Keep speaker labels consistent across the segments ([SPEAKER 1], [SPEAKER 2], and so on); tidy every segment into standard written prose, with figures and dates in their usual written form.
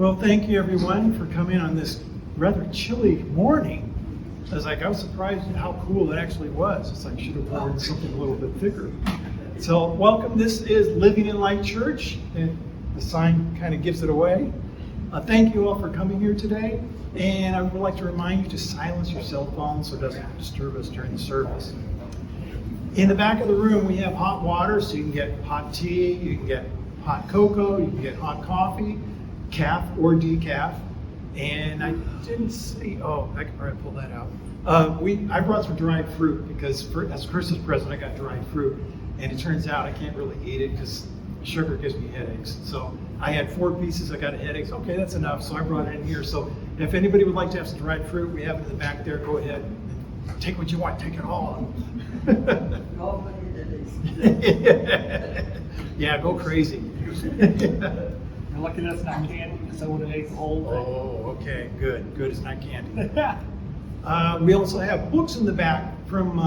[SPEAKER 1] Well, thank you everyone for coming on this rather chilly morning. I was surprised at how cool it actually was. It's like I should have worn something a little bit thicker. So welcome, this is Living in Light Church, and the sign kind of gives it away. Thank you all for coming here today, and I would like to remind you to silence your cell phone so it doesn't disturb us during the service. In the back of the room we have hot water, so you can get hot tea, you can get hot cocoa, you can get hot coffee, calf or decaf. And I didn't see, I could probably pull that out. I brought some dried fruit because as a Christmas present I got dried fruit, and it turns out I can't really eat it because sugar gives me headaches. So I had 4 pieces, I got headaches. Okay, that's enough, so I brought it in here. So if anybody would like to have some dried fruit, we have it in the back there. Go ahead and take what you want, take it all. Yeah, go crazy.
[SPEAKER 2] You're lucky that's not candy, because I would have ate the whole thing.
[SPEAKER 1] Oh, okay, good. It's not candy. We also have books in the back from,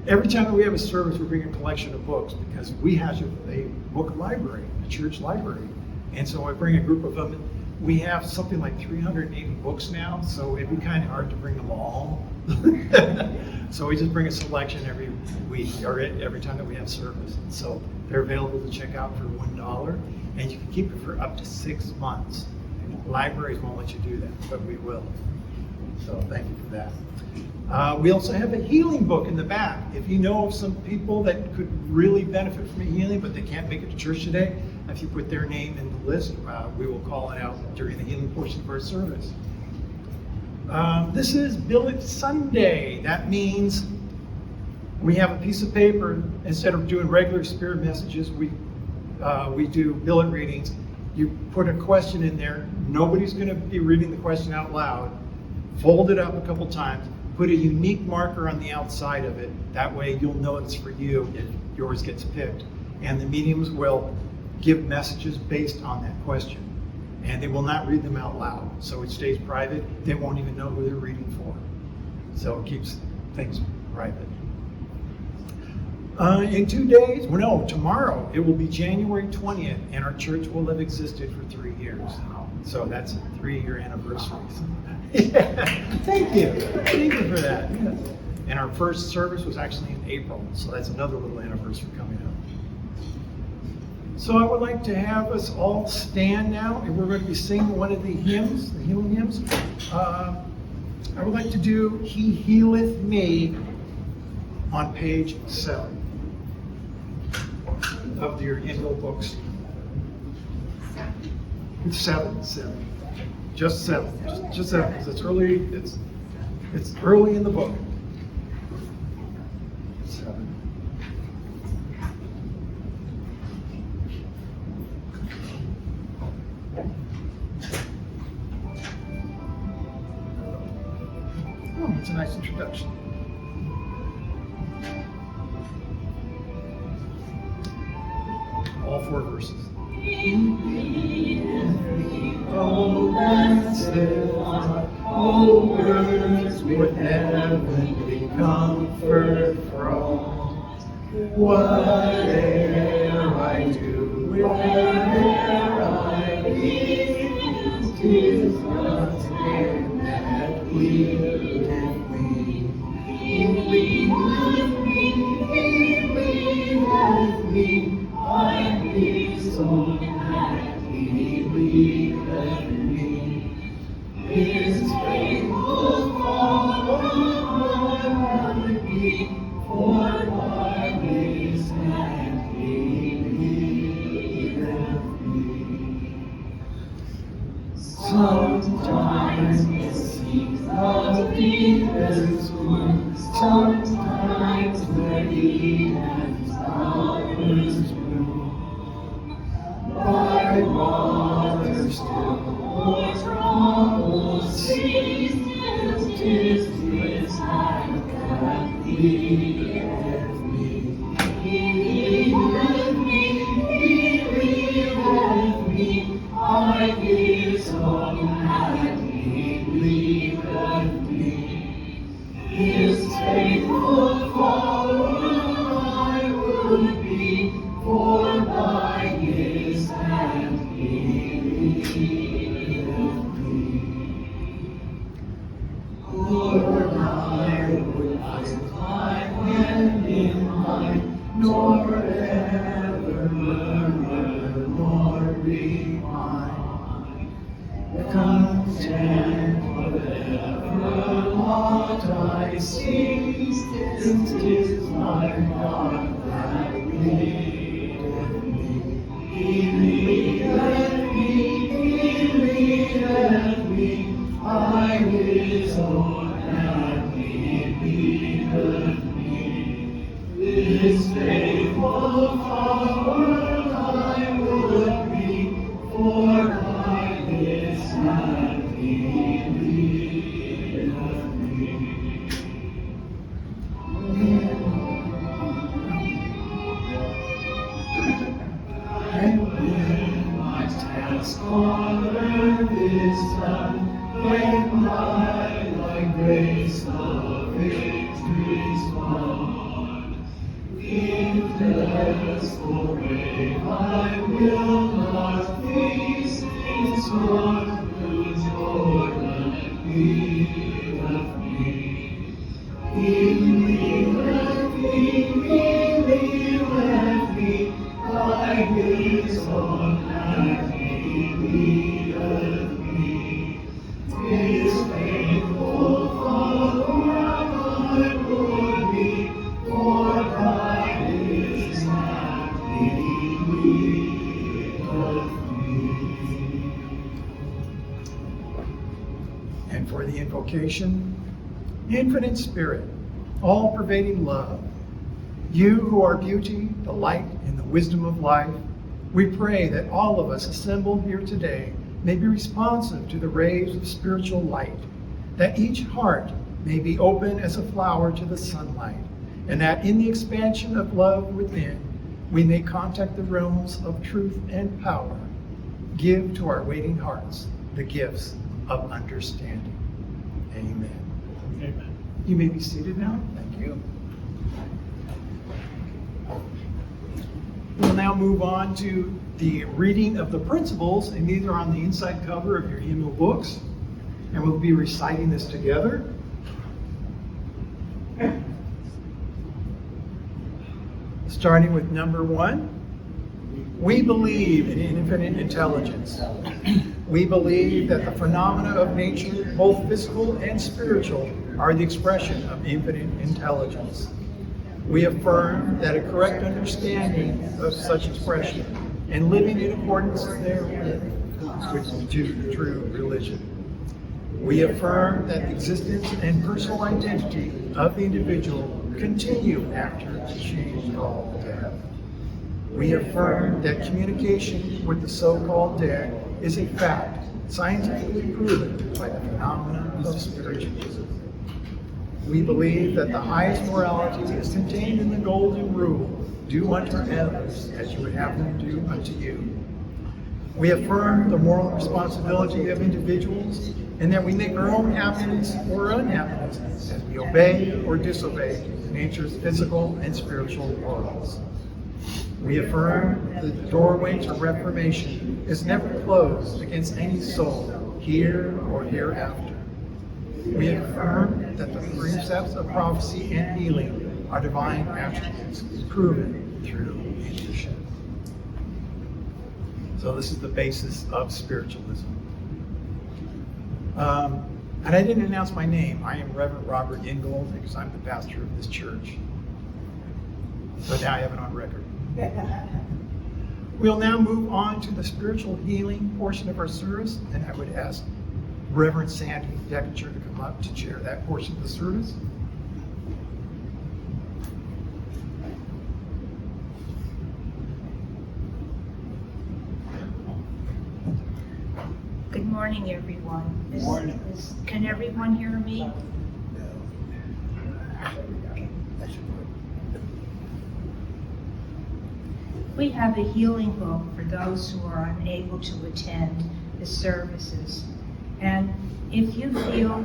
[SPEAKER 1] every time that we have a service, we bring a collection of books because we have a book library, a church library. And so I bring a group of them. We have something like 380 books now, so it'd be kind of hard to bring them all. So we just bring a selection every week or every time that we have service. So they're available to check out for $1, and you can keep it for up to 6 months. Libraries won't let you do that, but we will. So thank you for that. We also have a healing book in the back. If you know of some people that could really benefit from a healing, but they can't make it to church today, if you put their name in the list, we will call it out during the healing portion of our service. This is Billet Sunday. That means we have a piece of paper. Instead of doing regular spirit messages, we do billet readings. You put a question in there. Nobody's going to be reading the question out loud. Fold it up a couple times. Put a unique marker on the outside of it. That way you'll know it's for you if yours gets picked. And the mediums will give messages based on that question. And they will not read them out loud. So it stays private. They won't even know who they're reading for. So it keeps things private. In 2 days, tomorrow, it will be January 20th, and our church will have existed for 3 years. So that's a 3-year anniversary. Yeah. Thank you for that. Yes. And our first service was actually in April, so that's another little anniversary coming up. So I would like to have us all stand now, and we're going to be singing one of the hymns, the healing hymns. I would like to do He Healeth Me on page 7 of your hymnal books. It's 7. Just 7. Just 7, because it's early. It's early in the book. 7. Oh, it's a nice introduction. All 4 verses. Oh, words with heavenly comfort from. Whate'er I do, where'er I be, 'tis God's hand that leadeth me. He leadeth me. I be so that He leadeth me. His faithful follower I be, for by His hand He leadeth me. Sometimes it seems the deepest wound, sometimes the deepest hours blue. By water still, or troubled seas, 'tis His hand that leadeth me. He leadeth me, I His own hand He leadeth me. His faithful follower I would be, for by His hand He invite, nor ever murmur, nor repine. Content whatever lot I see, since 'tis my God that leadeth me. He leadeth me, by his own hand he leadeth me. This faithful follower I would be, for by his hand he leadeth me. And when my task on earth is done, when by thy grace the victory's won, in the blissful grave I will not cease, since one whose Lord leadeth me. He leadeth me, by his own hand he leadeth me. His faithful follower I would be, for by his hand he leadeth me. And for the invocation, Infinite Spirit, all-pervading love, you who are beauty, the light, and the wisdom of life, we pray that all of us assembled here today may be responsive to the rays of spiritual light, that each heart may be open as a flower to the sunlight, and that in the expansion of love within, we may contact the realms of truth and power. Give to our waiting hearts the gifts of understanding. Amen.
[SPEAKER 2] Amen.
[SPEAKER 1] You may be seated now. Thank you. We'll now move on to the reading of the principles, and these are on the inside cover of your hymnal books. And we'll be reciting this together. Starting with number 1. We believe in infinite intelligence. We believe that the phenomena of nature, both physical and spiritual, are the expression of infinite intelligence. We affirm that a correct understanding of such expression and living in accordance therewith constitute true religion. We affirm that the existence and personal identity of the individual continue after the change called death. We affirm that communication with the so-called dead is a fact scientifically proven by the phenomena of spiritualism. We believe that the highest morality is contained in the golden rule, do unto others as you would have them do unto you. We affirm the moral responsibility of individuals and that we make our own happiness or unhappiness as we obey or disobey nature's physical and spiritual worlds. We affirm that the doorway to reformation is never closed against any soul, here or hereafter. We affirm that the precepts of prophecy and healing are divine attributes proven through intuition. So this is the basis of spiritualism. And I didn't announce my name. I am Reverend Robert Ingold because I'm the pastor of this church. So now I have it on record. We'll now move on to the spiritual healing portion of our service, and I would ask Reverend Sandy Decatur to come up to chair that portion of the service.
[SPEAKER 3] Good morning, everyone.
[SPEAKER 1] Good morning.
[SPEAKER 3] Can everyone hear me? We have a healing book for those who are unable to attend the services. And if you feel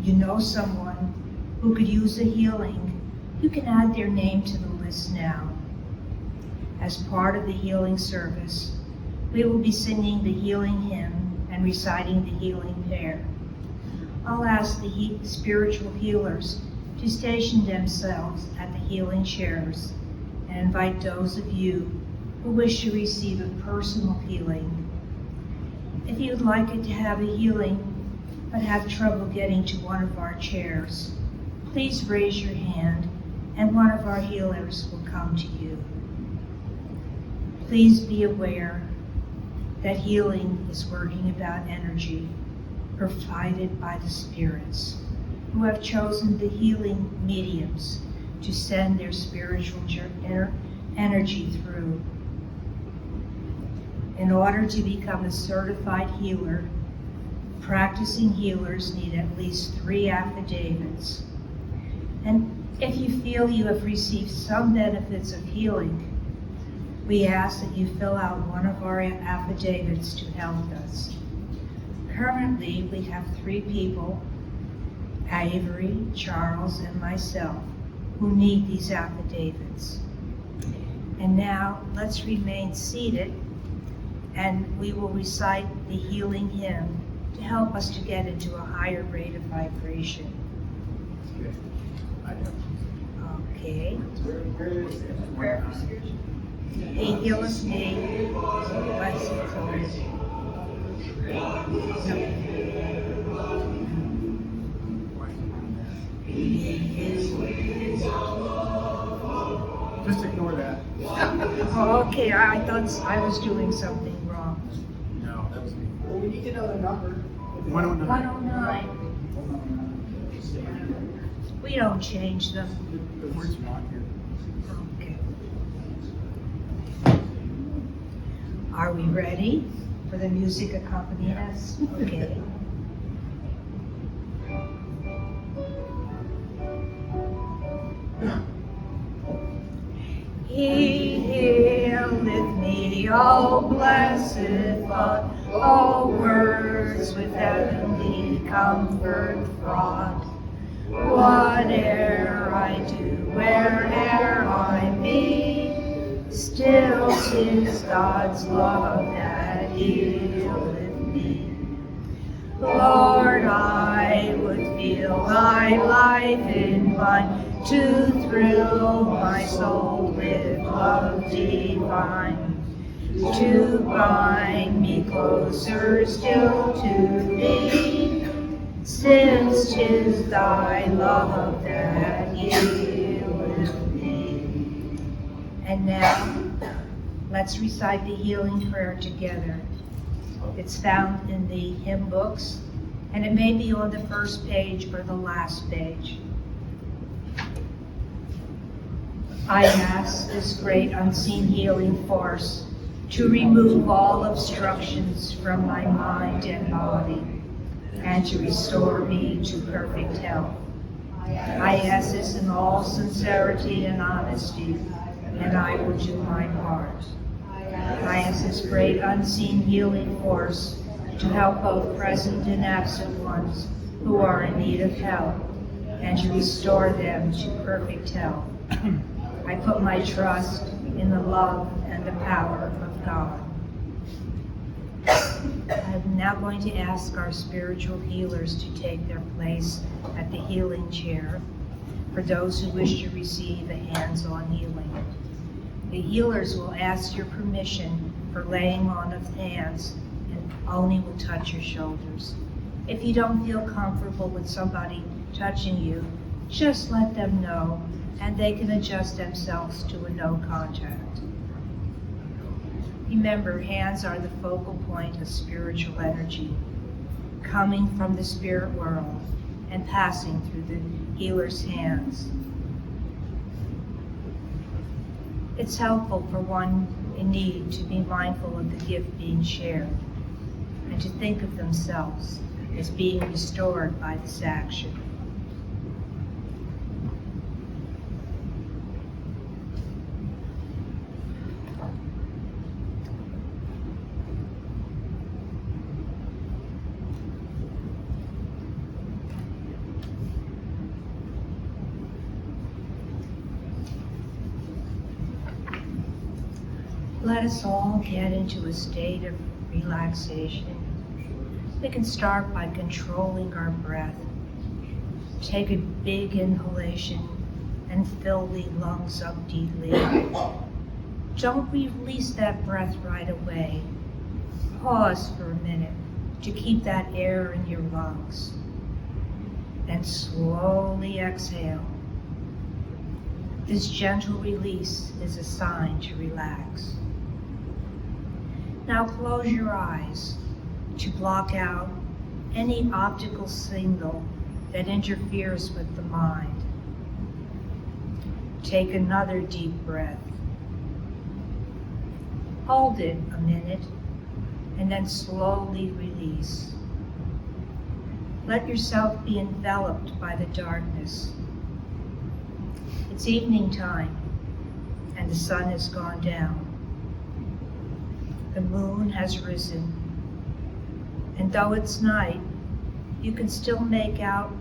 [SPEAKER 3] you know someone who could use a healing, you can add their name to the list now. As part of the healing service, we will be singing the healing hymn and reciting the healing prayer. I'll ask the spiritual healers to station themselves at the healing chairs and invite those of you who wish to receive a personal healing. If you'd like it to have a healing but have trouble getting to one of our chairs, please raise your hand and one of our healers will come to you. Please be aware that healing is working about energy provided by the spirits who have chosen the healing mediums to send their spiritual energy through. In order to become a certified healer, practicing healers need at least 3 affidavits. And if you feel you have received some benefits of healing, we ask that you fill out one of our affidavits to help us. Currently, we have 3 people, Avery, Charles, and myself, who need these affidavits. And now, let's remain seated, and we will recite the healing hymn to help us to get into a higher rate of vibration. Okay. He healeth me.
[SPEAKER 1] Just ignore that.
[SPEAKER 3] Oh, okay, I thought I was doing something wrong.
[SPEAKER 1] No, that was me.
[SPEAKER 2] Well, we need to know the number.
[SPEAKER 1] 109.
[SPEAKER 3] 109. We don't change them.
[SPEAKER 1] The word's not here.
[SPEAKER 3] Okay. Are we ready for the music accompanying us? Okay. He healeth me, O blessed thought, O words with heavenly comfort fraught. Whate'er I do, where'er I be, still 'tis God's love that healeth me. Lord, I would feel thy life in mine, to thrill my soul with love divine, to bind me closer still to thee, since 'tis thy love that healeth me. And now, let's recite the healing prayer together. It's found in the hymn books, and it may be on the first page or the last page. I ask this great unseen healing force to remove all obstructions from my mind and body and to restore me to perfect health. I ask this in all sincerity and honesty, and I will do my part. I ask this great unseen healing force to help both present and absent ones who are in need of help and to restore them to perfect health. I put my trust in the love and the power of God. I'm now going to ask our spiritual healers to take their place at the healing chair for those who wish to receive a hands-on healing. The healers will ask your permission for laying on of hands and only will touch your shoulders. If you don't feel comfortable with somebody touching you, just let them know and they can adjust themselves to a no contact. Remember, hands are the focal point of spiritual energy, coming from the spirit world and passing through the healer's hands. It's helpful for one in need to be mindful of the gift being shared and to think of themselves as being restored by this action. Let us all get into a state of relaxation. We can start by controlling our breath Take a big inhalation and fill the lungs up deeply. Don't release that breath right away. Pause for a minute to keep that air in your lungs. Then slowly exhale. This gentle release is a sign to relax. Now close your eyes to block out any optical signal that interferes with the mind. Take another deep breath. Hold it a minute and then slowly release. Let yourself be enveloped by the darkness. It's evening time and the sun has gone down. The moon has risen, and though it's night, you can still make out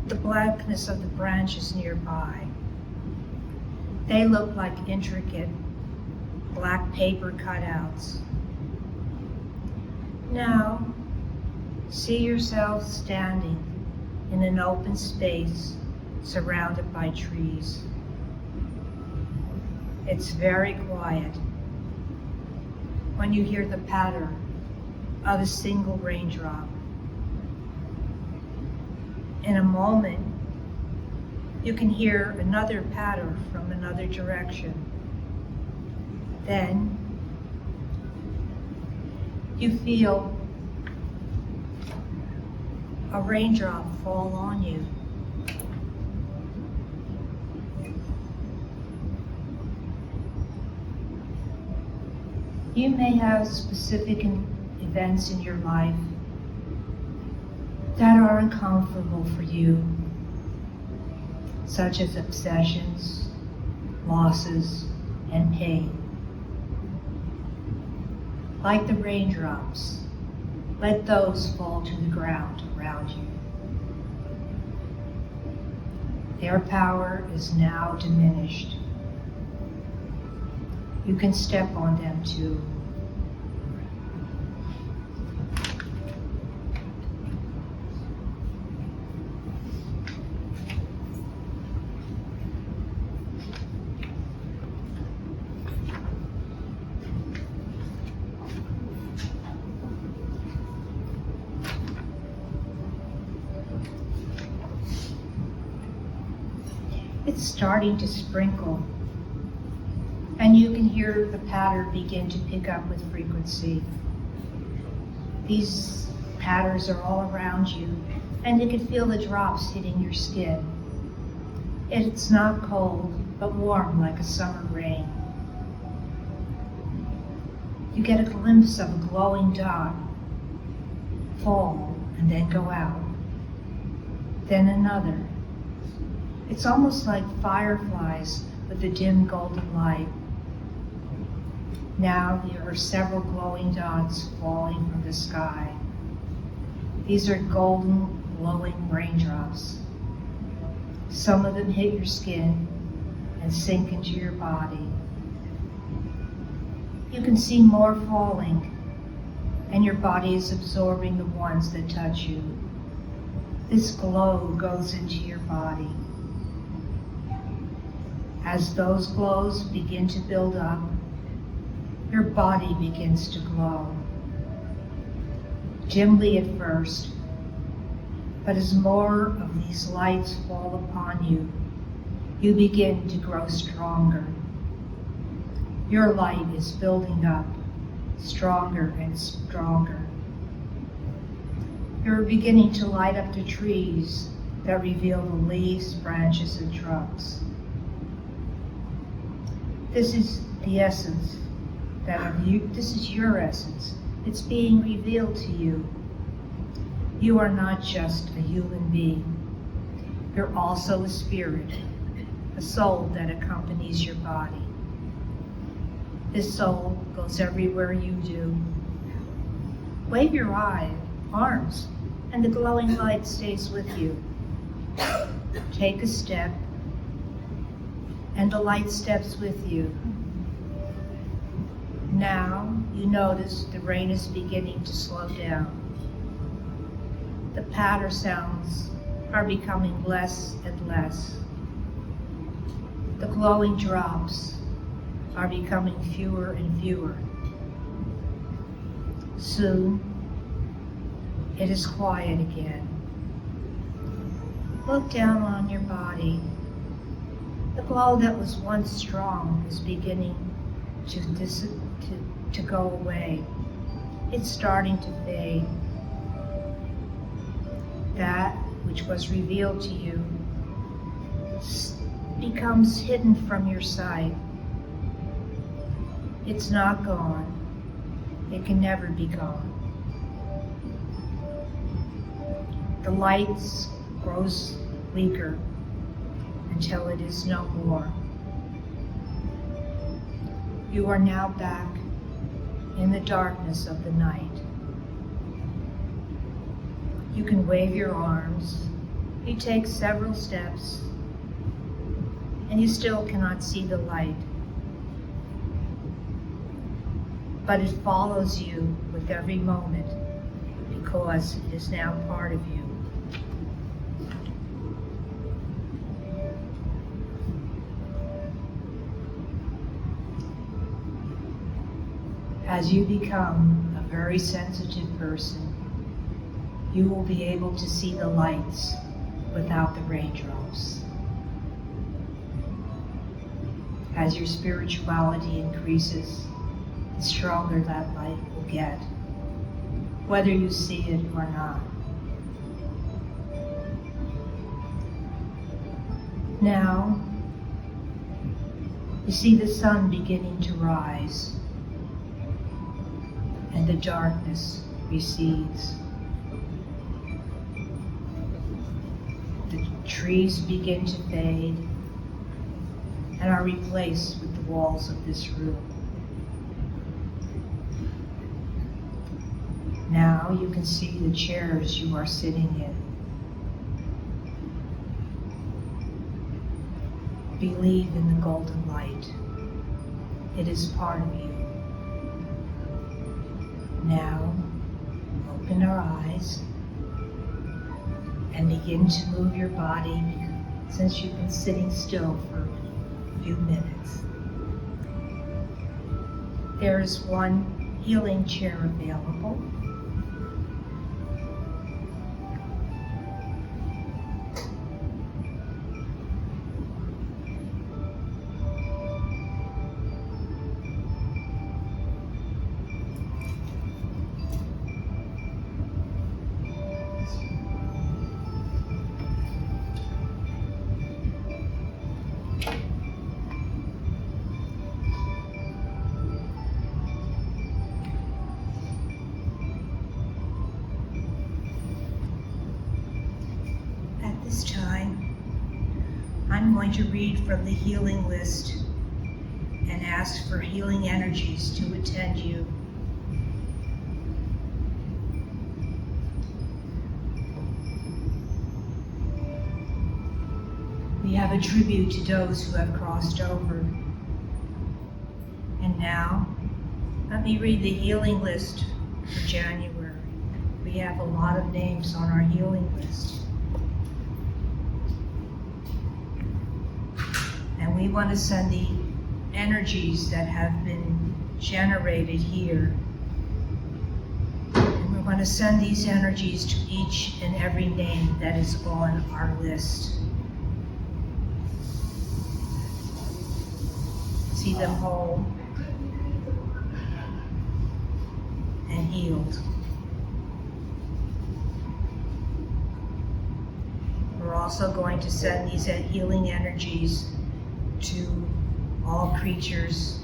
[SPEAKER 3] the blackness of the branches nearby. They look like intricate black paper cutouts. Now, see yourself standing in an open space surrounded by trees. It's very quiet. When you hear the patter of a single raindrop, in a moment, you can hear another patter from another direction. Then, you feel a raindrop fall on you. You may have specific events in your life that are uncomfortable for you, such as obsessions, losses, and pain. Like the raindrops, let those fall to the ground around you. Their power is now diminished. You can step on them too. It's starting to sprinkle, and you can hear the patter begin to pick up with frequency. These patters are all around you, and you can feel the drops hitting your skin. It's not cold, but warm like a summer rain. You get a glimpse of a glowing dot fall and then go out. Then another. It's almost like fireflies with a dim golden light. Now there are several glowing dots falling from the sky. These are golden, glowing raindrops. Some of them hit your skin and sink into your body. You can see more falling, and your body is absorbing the ones that touch you. This glow goes into your body. As those glows begin to build up, your body begins to glow. Dimly at first, but as more of these lights fall upon you, you begin to grow stronger. Your light is building up, stronger and stronger. You're beginning to light up the trees that reveal the leaves, branches, and trunks. This is the essence of you. This is your essence. It's being revealed to you. You are not just a human being. You're also a spirit, a soul that accompanies your body. This soul goes everywhere you do. Wave your arms, and the glowing light stays with you. Take a step, and the light steps with you. Now you notice the rain is beginning to slow down. The patter sounds are becoming less and less. The glowing drops are becoming fewer and fewer. Soon, it is quiet again. Look down on your body. The glow that was once strong is beginning to go away. It's starting to fade. That which was revealed to you becomes hidden from your sight. It's not gone. It can never be gone. The light grows weaker until it is no more. You are now back in the darkness of the night. You can wave your arms. You take several steps, and you still cannot see the light. But it follows you with every moment because it is now part of you. As you become a very sensitive person, you will be able to see the lights without the raindrops. As your spirituality increases, the stronger that light will get, whether you see it or not. Now, you see the sun beginning to rise, and the darkness recedes. The trees begin to fade and are replaced with the walls of this room. Now you can see the chairs you are sitting in. Believe in the golden light. It is part of you. Now, open our eyes and begin to move your body since you've been sitting still for a few minutes. There is one healing chair available. This time, I'm going to read from the healing list and ask for healing energies to attend you. We have a tribute to those who have crossed over. And now, let me read the healing list for January. We have a lot of names on our healing list. And we want to send the energies that have been generated here. And we're going to send these energies to each and every name that is on our list. See them whole and healed. We're also going to send these healing energies to all creatures,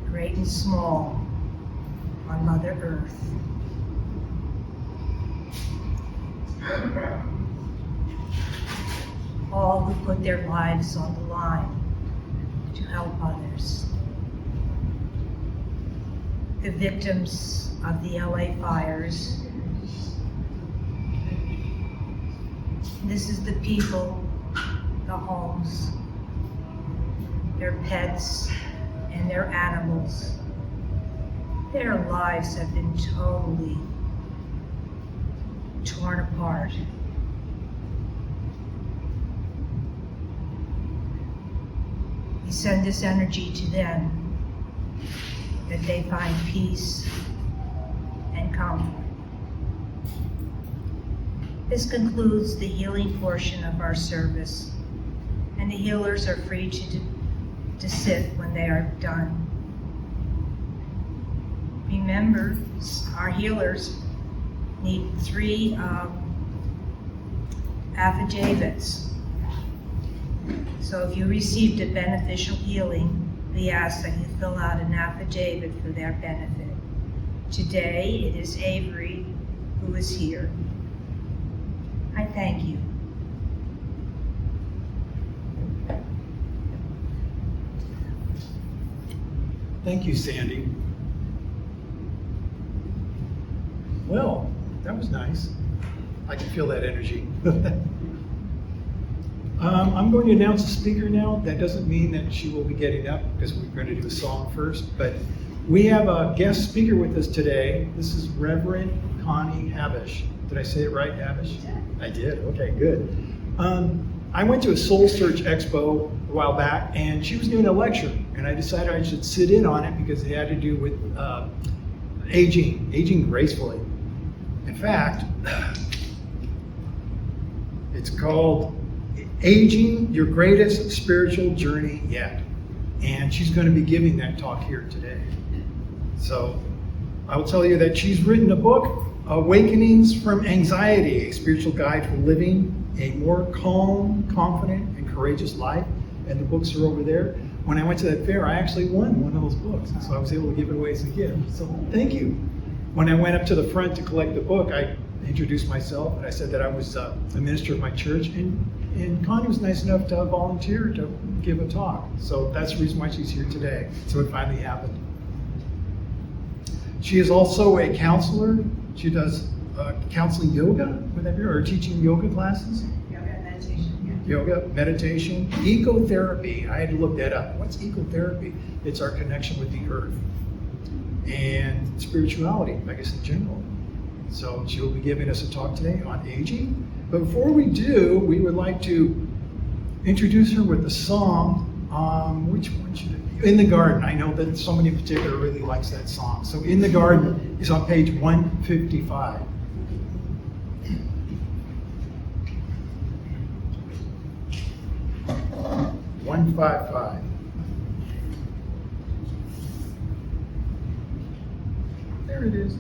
[SPEAKER 3] great and small, on Mother Earth. All who put their lives on the line to help others. The victims of the LA fires. This is the people, the homes, their pets, and their animals. Their lives have been totally torn apart. we send this energy to them, that they find peace and comfort. This concludes the healing portion of our service, and the healers are free to sit when they are done. Remember, our healers need 3 affidavits. So if you received a beneficial healing, we ask that you fill out an affidavit for their benefit. Today, it is Avery who is here. I thank you.
[SPEAKER 1] Thank you, Sandy. Well, that was nice. I can feel that energy. I'm going to announce a speaker now. That doesn't mean that she will be getting up because we're going to do a song first, but we have a guest speaker with us today. This is Reverend Connie Habash. Did I say it right, Habash? I did. Okay, good. I went to a Soul Search Expo a while back, and she was doing a lecture, and I decided I should sit in on it because it had to do with aging gracefully. In fact, it's called Aging Your Greatest Spiritual Journey Yet. And she's going to be giving that talk here today. So I will tell you that she's written a book, Awakenings from Anxiety, a spiritual guide for living a more calm, confident, and courageous life. And the books are over there. When I went to that fair, I actually won one of those books. And so I was able to give it away as a gift. So thank you. When I went up to the front to collect the book, I introduced myself and I said that I was a minister of my church, and Connie was nice enough to volunteer to give a talk. So that's the reason why she's here today. So it finally happened. She is also a counselor. She does counseling yoga, whatever, or teaching yoga classes.
[SPEAKER 4] Yoga, meditation, yeah.
[SPEAKER 1] Yoga, meditation, ecotherapy. I had to look that up. What's ecotherapy? It's our connection with the earth. And spirituality, I guess, in general. So she will be giving us a talk today on aging. But before we do, we would like to introduce her with a song. Which one should it be? In the Garden. I know that somebody in particular really likes that song. So In the Garden is on page 155. There it is.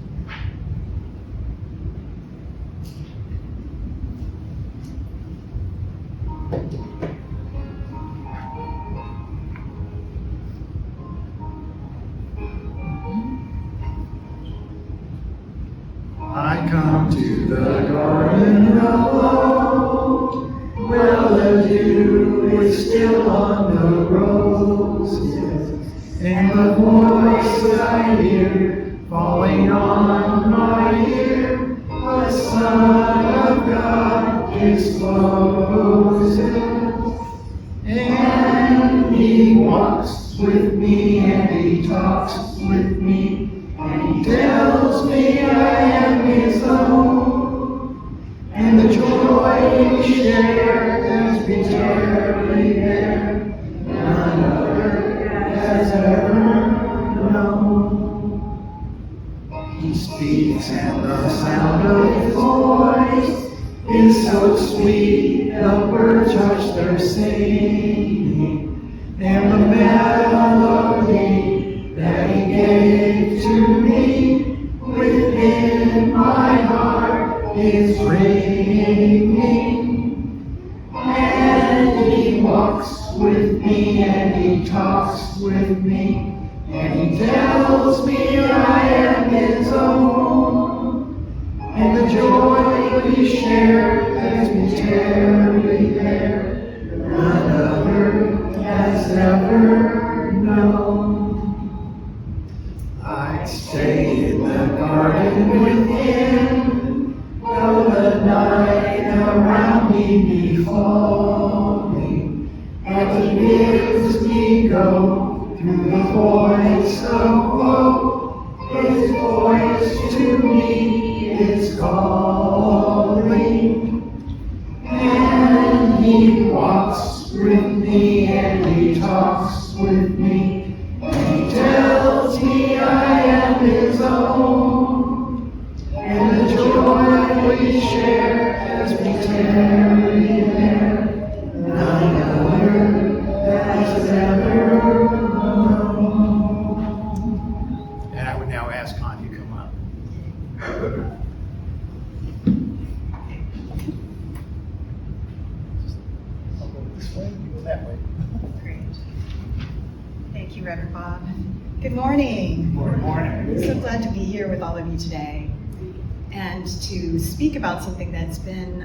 [SPEAKER 1] I come to the garden alone, where the dew is still on the roses, and the voice I hear falling on my ear, the Son of God discloses, and He walks with me and He talks with me. And He tells me I am His own, and the joy we share as we tarry there, none other has ever known. He speaks, and the sound of His voice is so sweet, the birds hush their singing, and the melody that He gave to me within my heart is ringing. And He walks with me and He talks with me, and He tells me I am His own, and the joy we share as we tarry there, none other has ever known. I stay in the garden with Him, though the night around me be falling, and He bids me go through the voice of woe. His voice to me is calling, and He walks with me and He talks
[SPEAKER 5] walks with me. He tells me I am his own, and the joy we share as we tarry there, none other has ever known.
[SPEAKER 1] And I would now ask Connie to come up. I'll go this way, you go that way.
[SPEAKER 4] Great. Thank you, Reverend Bob. Good morning.
[SPEAKER 1] Good morning.
[SPEAKER 4] I'm so glad to be here with all of you today and to speak about something that's been,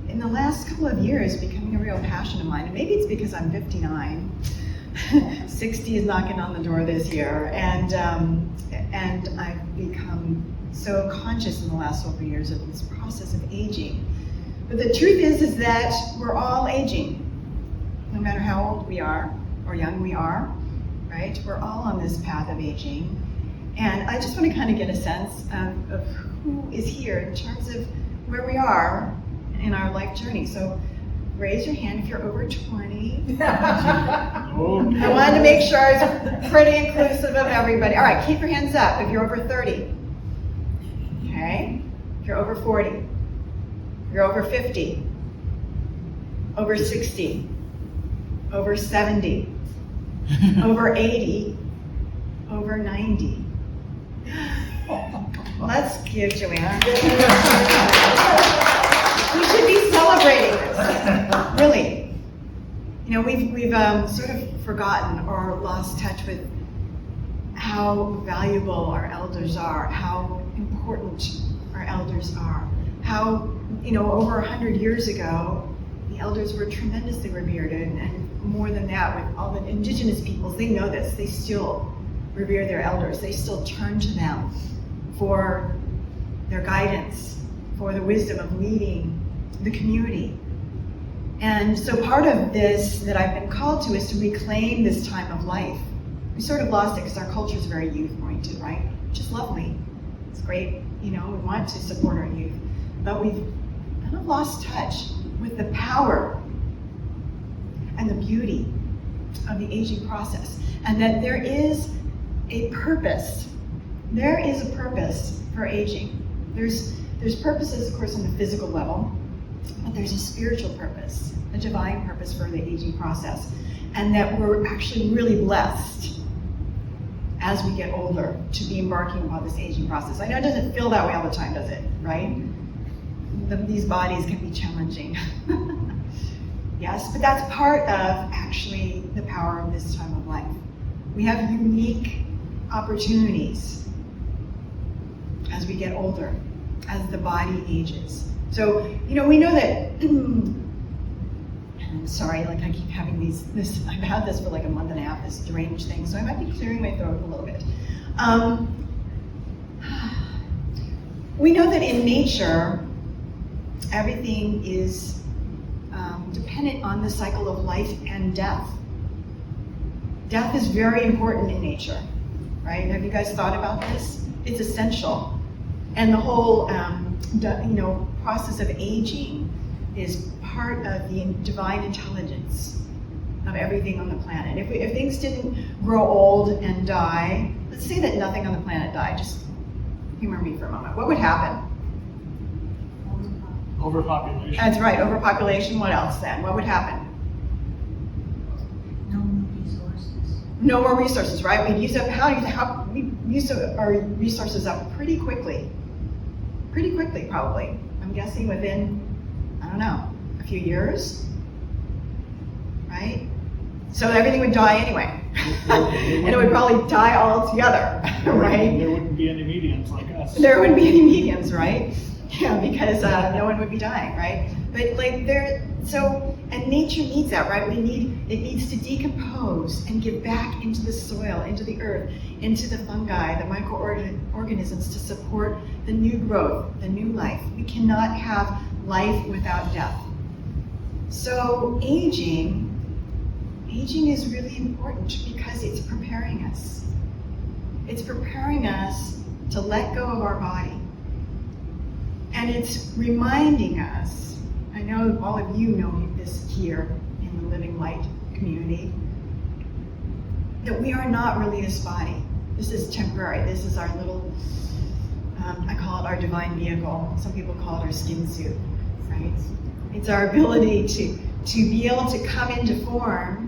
[SPEAKER 4] in the last couple of years, becoming a real passion of mine. And maybe it's because I'm 59. 60 is knocking on the door this year, and I've become so conscious in the last several years of this process of aging. But the truth is that we're all aging, no matter how old we are or young we are, right? We're all on this path of aging. And I just want to kind of get a sense of who is here in terms of where we are in our life journey. So raise your hand if you're over 20. I wanted to make sure it's pretty inclusive of everybody. All right, keep your hands up if you're over 30. Okay? If you're over 40. If you're over 50. Over 60. Over 70. Over 80. Over 90. Let's give Joanna. We should be celebrating this, really. You know, we've sort of forgotten or lost touch with how valuable our elders are, how important our elders are, how, you know, over 100 years ago, the elders were tremendously revered, and more than that, with all the indigenous peoples, they know this, they still revere their elders, they still turn to them for their guidance, for the wisdom of leading the community. And so part of this that I've been called to is to reclaim this time of life. We sort of lost it because our culture is very youth-oriented, right? Which is lovely. It's great, you know, we want to support our youth. But we've kind of lost touch with the power and the beauty of the aging process. And that there is a purpose. There is a purpose for aging. There's purposes, of course, on the physical level, but there's a spiritual purpose, a divine purpose for the aging process. And that we're actually really blessed as we get older to be embarking upon this aging process. I know it doesn't feel that way all the time, does it, right? These bodies can be challenging. Yes, but that's part of actually the power of this time of life. We have unique opportunities as we get older, as the body ages. So, you know, we know that, I'm sorry, like I keep having I've had this for like a month and a half, this deranged thing, so I might be clearing my throat a little bit. We know that in nature, everything is dependent on the cycle of life and death. Death is very important in nature, right? Have you guys thought about this? It's essential. And the whole process of aging is part of the divine intelligence of everything on the planet. If things didn't grow old and die, let's say that nothing on the planet died, just humor me for a moment. What would happen?
[SPEAKER 2] Overpopulation.
[SPEAKER 4] That's right, overpopulation. What else then? What would happen?
[SPEAKER 3] No more resources.
[SPEAKER 4] No more resources, right? We'd use up we use our resources up pretty quickly. Pretty quickly, probably. I'm guessing within, I don't know, a few years, right? So everything would die anyway. And it would probably die all together, right?
[SPEAKER 2] There wouldn't be any mediums like us.
[SPEAKER 4] There wouldn't be any mediums, right? Yeah, because no one would be dying, right? But like and nature needs that, right? It needs to decompose and give back into the soil, into the earth, into the fungi, the microorganisms to support the new growth, the new life. We cannot have life without death. So aging is really important because it's preparing us. It's preparing us to let go of our body. And it's reminding us, I know all of you know this here in the Living Light community, that we are not really this body. This is temporary. This is our little, I call it our divine vehicle. Some people call it our skin suit, right? It's our ability to be able to come into form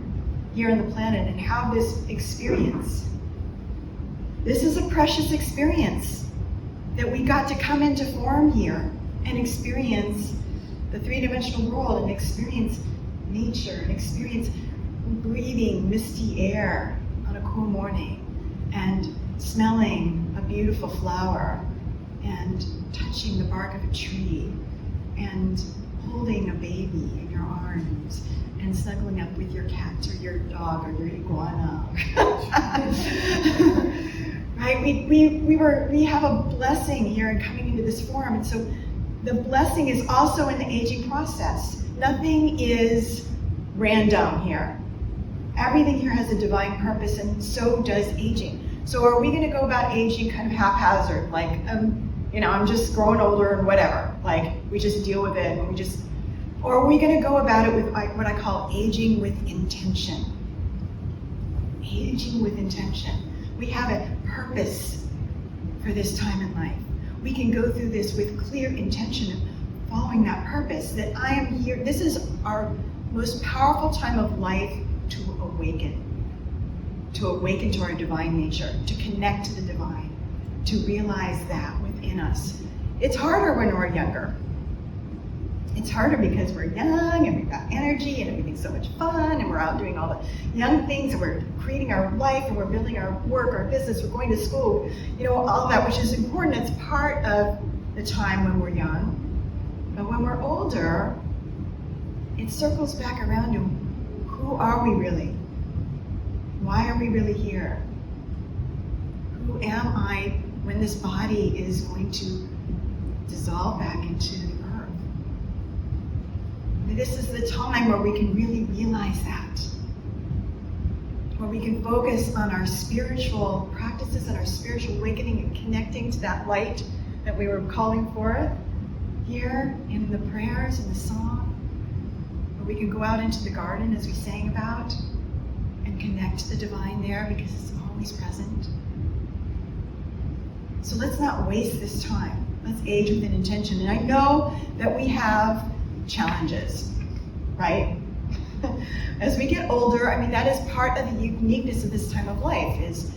[SPEAKER 4] here on the planet and have this experience. This is a precious experience that we got to come into form here and experience the three-dimensional world and experience nature and experience breathing misty air on a cool morning and smelling a beautiful flower and touching the bark of a tree and holding a baby in your arms and snuggling up with your cat or your dog or your iguana. Right? We have a blessing here in coming into this form, and so the blessing is also in the aging process. Nothing is random here. Everything here has a divine purpose, and so does aging. So are we going to go about aging kind of haphazard, like, I'm just growing older and whatever, like we just deal with it and or are we going to go about it with what I call aging with intention? Aging with intention. We have a purpose for this time in life. We can go through this with clear intention of following that purpose, that I am here. This is our most powerful time of life to awaken to our divine nature, to connect to the divine, to realize that within us. It's harder when we're younger. It's harder because we're young and we've got energy and everything's so much fun and we're out doing all the young things and we're creating our life and we're building our work, our business, we're going to school, all that, which is important. It's part of the time when we're young. But when we're older, it circles back around to who are we really? Why are we really here? Who am I when this body is going to dissolve back into the earth? This is the time where we can really realize that. Where we can focus on our spiritual practices and our spiritual awakening and connecting to that light that we were calling forth here in the prayers and the song. Where we can go out into the garden as we sang about and connect to the divine there because it's always present. So let's not waste this time. Let's age with an intention. And I know that we have challenges, right? As we get older, that is part of the uniqueness of this time of life is,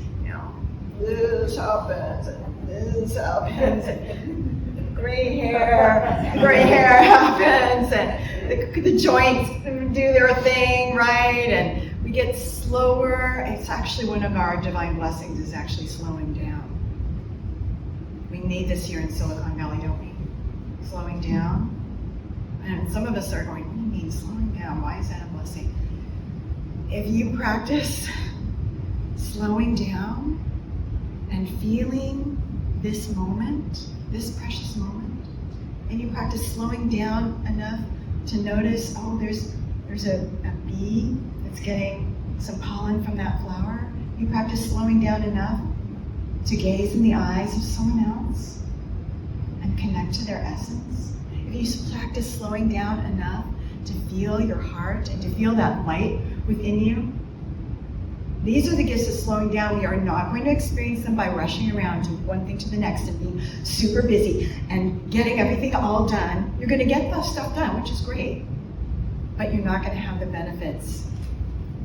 [SPEAKER 4] this happens and this happens and gray hair happens and the joints do their thing, right? And we get slower. It's actually one of our divine blessings is actually slowing down. We need this here in Silicon Valley, don't we? Slowing down. And some of us are going, what do you mean slowing down? Why is that a blessing? If you practice slowing down and feeling this moment, this precious moment, and you practice slowing down enough to notice, there's a bee that's getting some pollen from that flower. You practice slowing down enough to gaze in the eyes of someone else and connect to their essence. If you practice slowing down enough to feel your heart and to feel that light within you, these are the gifts of slowing down. We are not going to experience them by rushing around to one thing to the next and being super busy and getting everything all done. You're going to get that stuff done, which is great, but you're not going to have the benefits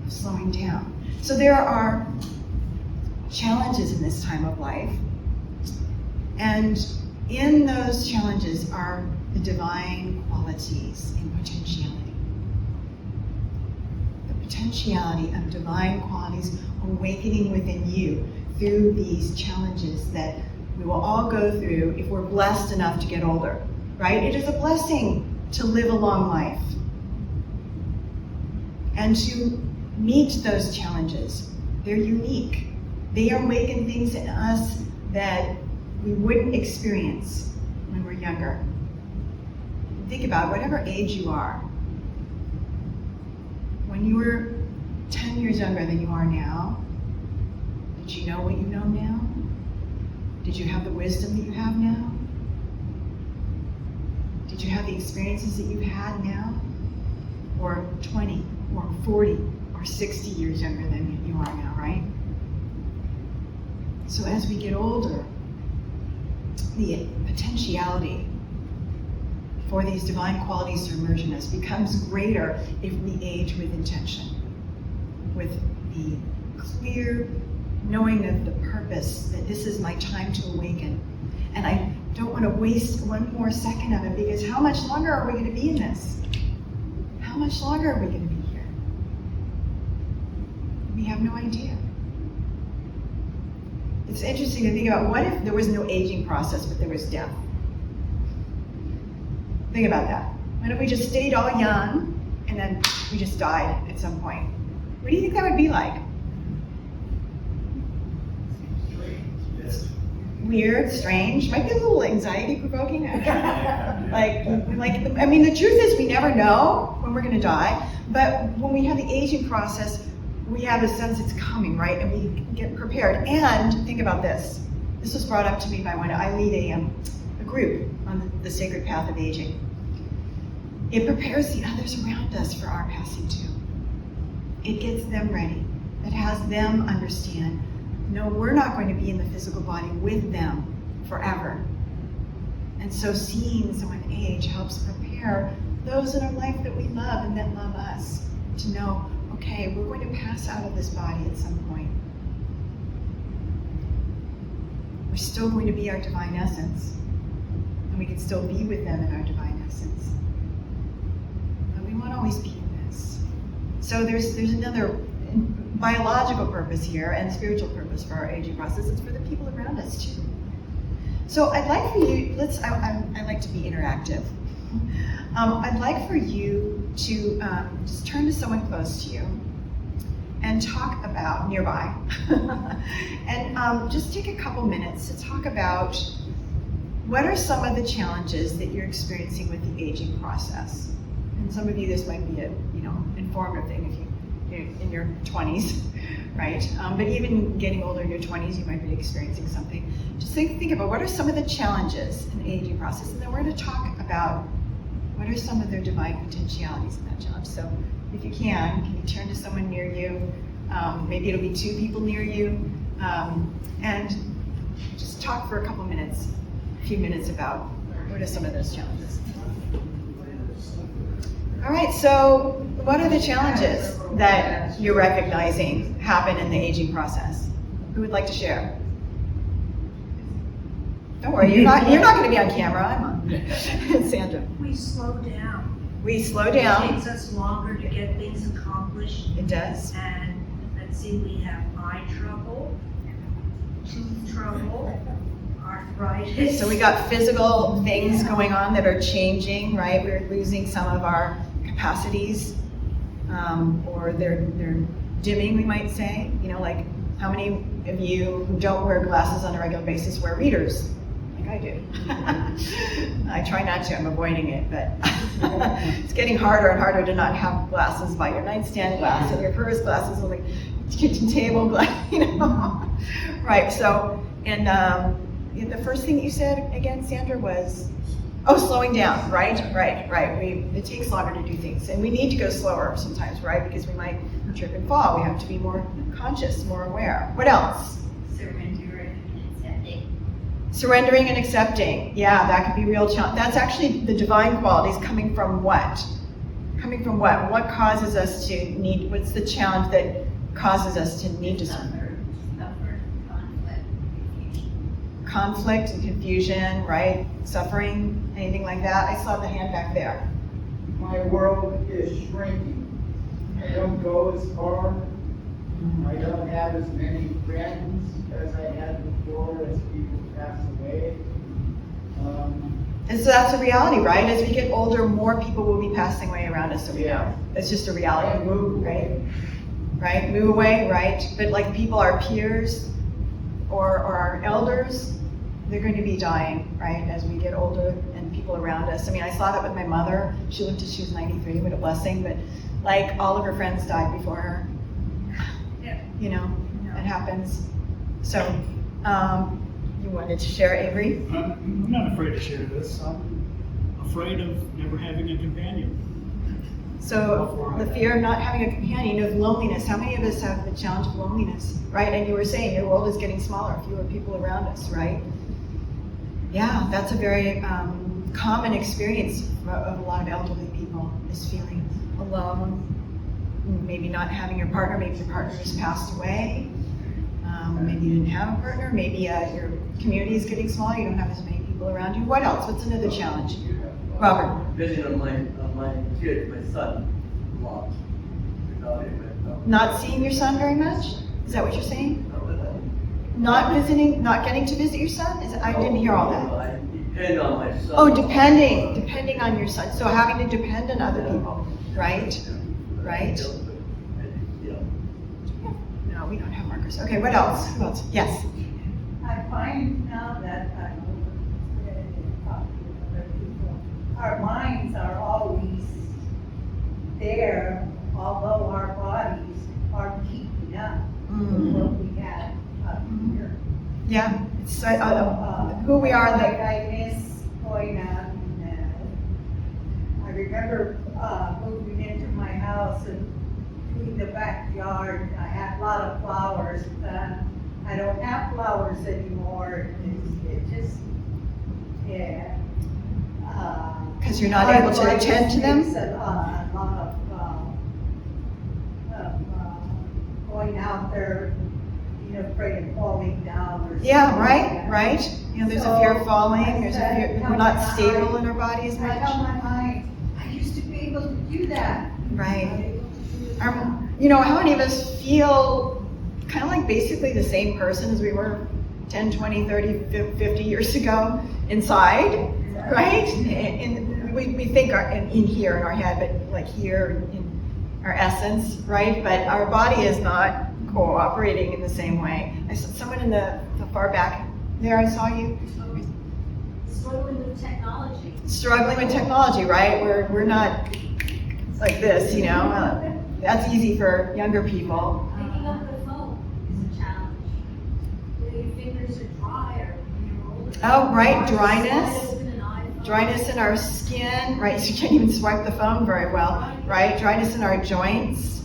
[SPEAKER 4] of slowing down. So there are challenges in this time of life, and in those challenges are the divine qualities and potentiality. The potentiality of divine qualities awakening within you through these challenges that we will all go through if we're blessed enough to get older, right? It is a blessing to live a long life and to meet those challenges. They're unique. They awaken things in us that we wouldn't experience when we're younger. Think about whatever age you are. When you were 10 years younger than you are now, did you know what you know now? Did you have the wisdom that you have now? Did you have the experiences that you've had now? Or 20, or 40, are 60 years younger than you are now, right? So as we get older, the potentiality for these divine qualities to emerge in us becomes greater if we age with intention, with the clear knowing of the purpose that this is my time to awaken. And I don't want to waste one more second of it, because how much longer are we going to be in this? How much longer are we going to be here? We have no idea. It's interesting to think about, what if there was no aging process, but there was death? Think about that. What if we just stayed all young and then we just died at some point? What do you think that would be like? Weird, strange, might be a little anxiety provoking. I mean, the truth is we never know when we're going to die, but when we have the aging process, we have a sense it's coming, right? And we get prepared. And think about this. This was brought up to me by one. I lead a group on the sacred path of aging. It prepares the others around us for our passing too. It gets them ready. It has them understand, no, we're not going to be in the physical body with them forever. And so seeing someone age helps prepare those in our life that we love and that love us to know, okay, we're going to pass out of this body at some point. We're still going to be our divine essence, and we can still be with them in our divine essence. But we won't always be in this. So there's another biological purpose here and spiritual purpose for our aging process. It's for the people around us too. So I'd like for you, I like to be interactive. I'd like for you to just turn to someone close to you and talk about, nearby, and just take a couple minutes to talk about what are some of the challenges that you're experiencing with the aging process. And some of you, this might be a informative thing if you're in your 20s, right? But even getting older in your 20s, you might be experiencing something. Just think about what are some of the challenges in the aging process, and then we're going to talk about what are some of their divine potentialities in that challenge. So if you can you turn to someone near you? Maybe it'll be two people near you, and just talk for a few minutes about what are some of those challenges. All right, so what are the challenges that you're recognizing happen in the aging process? Who would like to share? Don't worry, you're not going to be on camera. I'm on. Sandra.
[SPEAKER 3] We slow down.
[SPEAKER 4] We slow
[SPEAKER 3] It
[SPEAKER 4] down.
[SPEAKER 3] takes us longer to get things accomplished.
[SPEAKER 4] It does.
[SPEAKER 3] And let's see, we have eye trouble, tooth trouble, arthritis.
[SPEAKER 4] So we got physical things going on that are changing, right? We're losing some of our capacities, or they're dimming, we might say. Like how many of you who don't wear glasses on a regular basis wear readers? Like I do. I try not to, I'm avoiding it, but it's getting harder and harder to not have glasses by your nightstand glass and your purse glasses on the kitchen table glass, Right, so, and the first thing you said again, Sandra, was, slowing down, right. It takes longer to do things, and we need to go slower sometimes, right? Because we might trip and fall. We have to be more conscious, more aware. What else? Surrendering and accepting. Yeah, that could be real challenge. That's actually the divine qualities coming from what? Coming from what? What causes us to need, what's the challenge that causes us to need to surrender? Conflict and confusion, right? Suffering, anything like that? I saw the hand back there.
[SPEAKER 5] My world is shrinking. I don't go as far. I don't have as many friends as I had before as people pass away.
[SPEAKER 4] And so that's a reality, right? As we get older, more people will be passing away around us, so we know. It's just a reality, right? Right? Move away, right? But like people, our peers or our elders, they're going to be dying, right? As we get older and people around us. I mean, I saw that with my mother. She lived till she was 93, what a blessing. But like all of her friends died before her.
[SPEAKER 3] Yeah.
[SPEAKER 4] It happens. So, you wanted to share, Avery?
[SPEAKER 2] I'm not afraid to share this. I'm afraid of never having a companion.
[SPEAKER 4] So the fear of not having a companion, of loneliness. How many of us have the challenge of loneliness, right? And you were saying your world is getting smaller, fewer people around us, right? Yeah, that's a very common experience of a lot of elderly people, is feeling alone, maybe not having your partner, maybe your partner has passed away, maybe you didn't have a partner, maybe your community is getting smaller, you don't have as many people around you. What else? What's another challenge? Robert?
[SPEAKER 6] Visiting on my kid, my son, a lot. Without him,
[SPEAKER 4] Not seeing your son very much? Is that what you're saying? Not visiting, not getting to visit your son? I didn't hear all that.
[SPEAKER 6] I depend on my son.
[SPEAKER 4] Oh, depending on your son. So having to depend on other people, right? Right?
[SPEAKER 6] Yeah.
[SPEAKER 4] No, we don't have markers. Okay, what else? Who else? Yes.
[SPEAKER 7] I find now that I'm talking to other people, our minds are always there, although our bodies are keeping up with what we had up here.
[SPEAKER 4] Yeah. It's who we are.
[SPEAKER 7] Like I miss going out and I remember moving into my house and doing the backyard. I had a lot of flowers. I don't have flowers anymore. It just, yeah.
[SPEAKER 4] Because you're not able to attend to them?
[SPEAKER 7] A lot of going out there, afraid of falling down or something.
[SPEAKER 4] Yeah,
[SPEAKER 7] like
[SPEAKER 4] right.
[SPEAKER 7] that.
[SPEAKER 4] There's a fear of falling. There's a fear we're not stable in our bodies
[SPEAKER 7] I tell
[SPEAKER 4] much.
[SPEAKER 7] my mind, I used to be able to do that.
[SPEAKER 4] Right. How many of us feel kind of like basically the same person as we were 10, 20, 30, 50 years ago inside, right? And we think in here in our head, but like here in our essence, right? But our body is not cooperating in the same way. I saw someone in the far back there, I saw you.
[SPEAKER 8] Struggling with technology.
[SPEAKER 4] Struggling with technology, right? We're not like this, that's easy for younger people.
[SPEAKER 8] Picking up the phone is a challenge. Your fingers are dry or you're older.
[SPEAKER 4] Oh, right,
[SPEAKER 8] It's hard to
[SPEAKER 4] dryness.
[SPEAKER 8] slide open an iPhone.
[SPEAKER 4] Dryness in our skin, right? So you can't even swipe the phone very well, right? Dryness in our joints.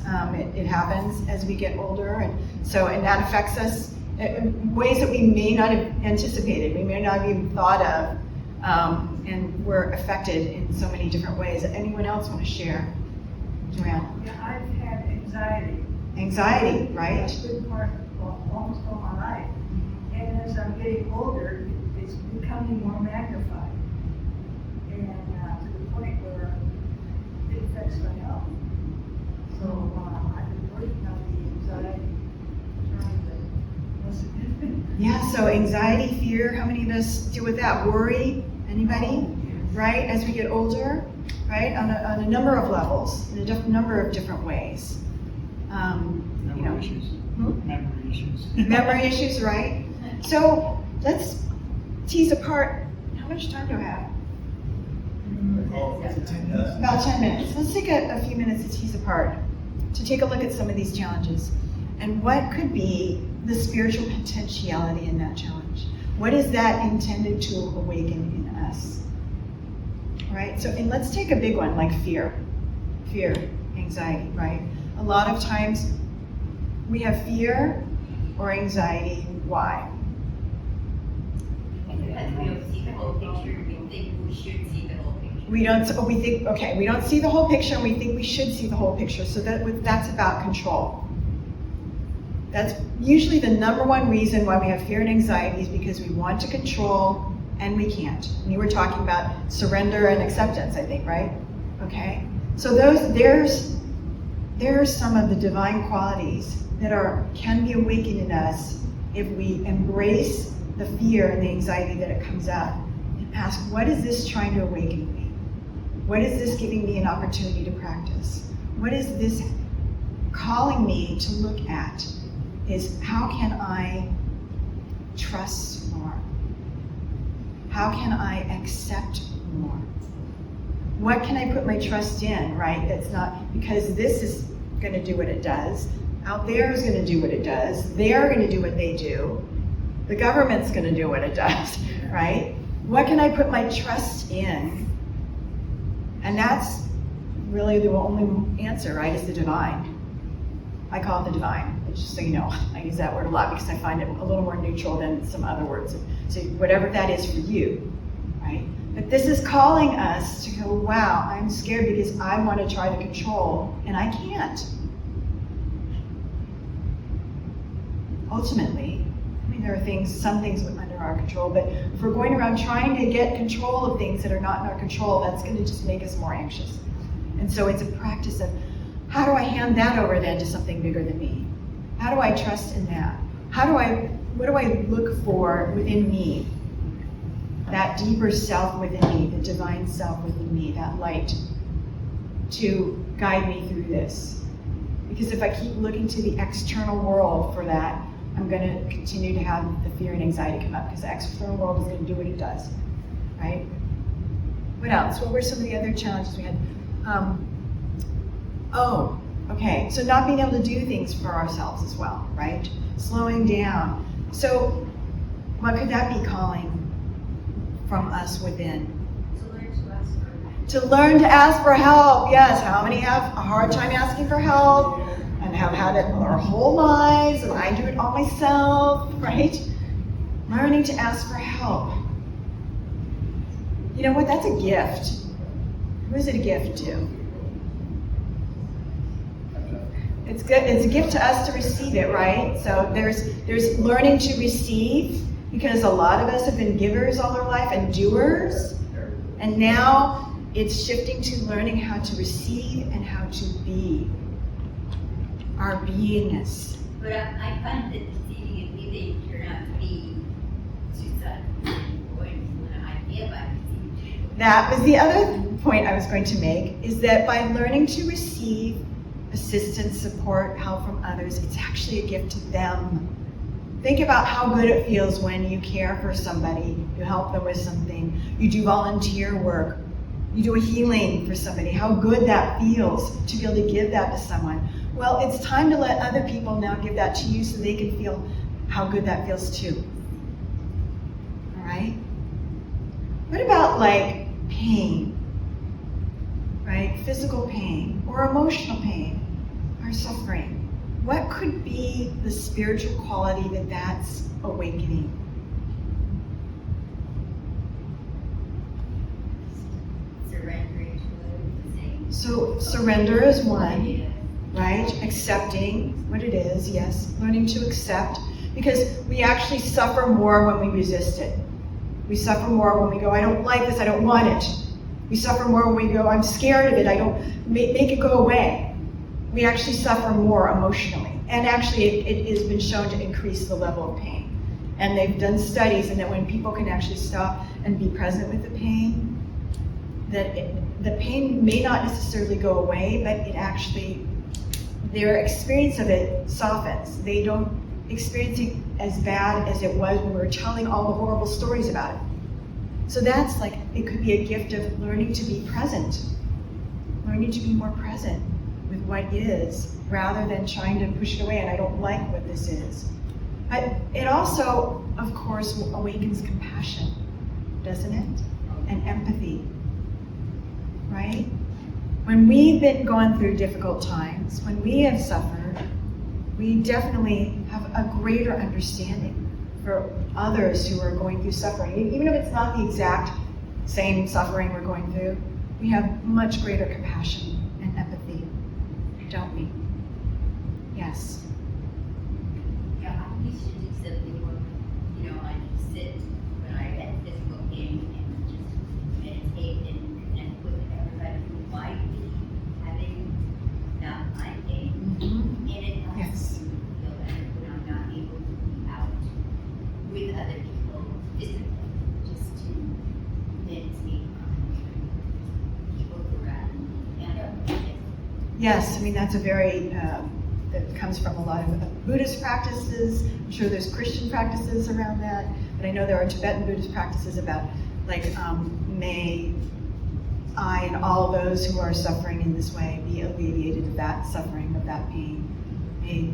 [SPEAKER 4] It happens as we get older, and that affects us in ways that we may not have anticipated, we may not have even thought of, and we're affected in so many different ways. Anyone else want to share? Joanne?
[SPEAKER 7] Yeah, I've had anxiety.
[SPEAKER 4] Anxiety, right?
[SPEAKER 7] That's a good part of almost all my life. And as I'm getting older, it's becoming more magnified. And to the point where it affects my health. So I've been working on the anxiety, trying to listen.
[SPEAKER 4] Yeah, so anxiety, fear, how many of us deal with that? Worry, anybody? Right, as we get older, right, on a number of levels, in a number of different ways.
[SPEAKER 2] Memory issues. Memory issues.
[SPEAKER 4] Memory issues, right? So let's tease apart, how much time do I have? About 10 minutes. Let's take a few minutes to tease apart, to take a look at some of these challenges. And what could be the spiritual potentiality in that challenge? What is that intended to awaken in us? Right? So, and let's take a big one like fear, anxiety, right? A lot of times we have fear or anxiety. Why?
[SPEAKER 8] Because we don't see the whole picture, we think we should see the whole picture.
[SPEAKER 4] We don't see the whole picture, and we think we should see the whole picture. So that's about control. That's usually the number one reason why we have fear and anxiety, is because we want to control and we can't. And you were talking about surrender and acceptance, I think, right? Okay. So there's some of the divine qualities that can be awakened in us if we embrace the fear and the anxiety that it comes out and ask, what is this trying to awaken in me? What is this giving me an opportunity to practice? What is this calling me to look at? Is how can I trust more? How can I accept more? What can I put my trust in, right? That's not, because this is going to do what it does. Out there is going to do what it does. They're going to do what they do. The government's going to do what it does, right? What can I put my trust in? And that's really the only answer, right, is the divine. I call it the divine, just so you know. I use that word a lot because I find it a little more neutral than some other words. So whatever that is for you, right? But this is calling us to go, wow, I'm scared because I want to try to control, and I can't. Ultimately, I mean, there are some things under our control, but if we're going around trying to get control of things that are not in our control, that's going to just make us more anxious. And so it's a practice of, how do I hand that over then to something bigger than me? How do I trust in that? What do I look for within me? That deeper self within me, the divine self within me, that light to guide me through this. Because if I keep looking to the external world for that, I'm going to continue to have the fear and anxiety come up because the external world is going to do what it does, right? What else? What were some of the other challenges we had? Okay, so not being able to do things for ourselves as well, right? Slowing down. So what could that be calling from us within? To learn to ask for help. Yes, how many have a hard time asking for help and have had it our whole lives, and I do it all myself, right? Learning to ask for help. You know what? That's a gift. Who is it a gift to? It's good. It's a gift to us to receive it, right? So there's learning to receive, because a lot of us have been givers all our life and doers, and now it's shifting to learning how to receive and how to be. Our beingness.
[SPEAKER 8] But I find that receiving and giving turn out to be suicide.
[SPEAKER 4] That was the other point I was going to make, is that by learning to receive assistance, support, help from others, it's actually a gift to them. Think about how good it feels when you care for somebody, you help them with something, you do volunteer work, you do a healing for somebody, how good that feels to be able to give that to someone. Well, it's time to let other people now give that to you so they can feel how good that feels too. All right? What about like pain, right? Physical pain or emotional pain or suffering. What could be the spiritual quality that's awakening?
[SPEAKER 8] Surrendering to the same.
[SPEAKER 4] So surrender is one, right? Accepting what it is, yes. Learning to accept, because we actually suffer more when we resist it. We suffer more when we go, I don't like this, I don't want it. We suffer more when we go, I'm scared of it, I don't, make it go away. We actually suffer more emotionally. And actually it has been shown to increase the level of pain. And they've done studies, and that when people can actually stop and be present with the pain, that the pain may not necessarily go away, but it actually, their experience of it softens. They don't experience it as bad as it was when we were telling all the horrible stories about it. So that's like, it could be a gift of learning to be present, learning to be more present with what is, rather than trying to push it away, and I don't like what this is. But it also, of course, awakens compassion, doesn't it? And empathy, right? When we've been going through difficult times, when we have suffered, we definitely have a greater understanding for others who are going through suffering. Even if it's not the exact same suffering we're going through, we have much greater compassion and empathy, don't we? Yes.
[SPEAKER 8] Yeah, I used to do something where, I just sit when I had physical pain and just meditate and connect with everybody who might be having that my pain. And it helps
[SPEAKER 4] Yes.
[SPEAKER 8] me feel better when I'm not able to be out with other people physically, just to meditate on people around me.
[SPEAKER 4] Yes, I mean, that's a very, that comes from a lot of Buddhist practices. I'm sure there's Christian practices around that, but I know there are Tibetan Buddhist practices about, like, may I and all those who are suffering in this way be alleviated of that suffering, of that pain. May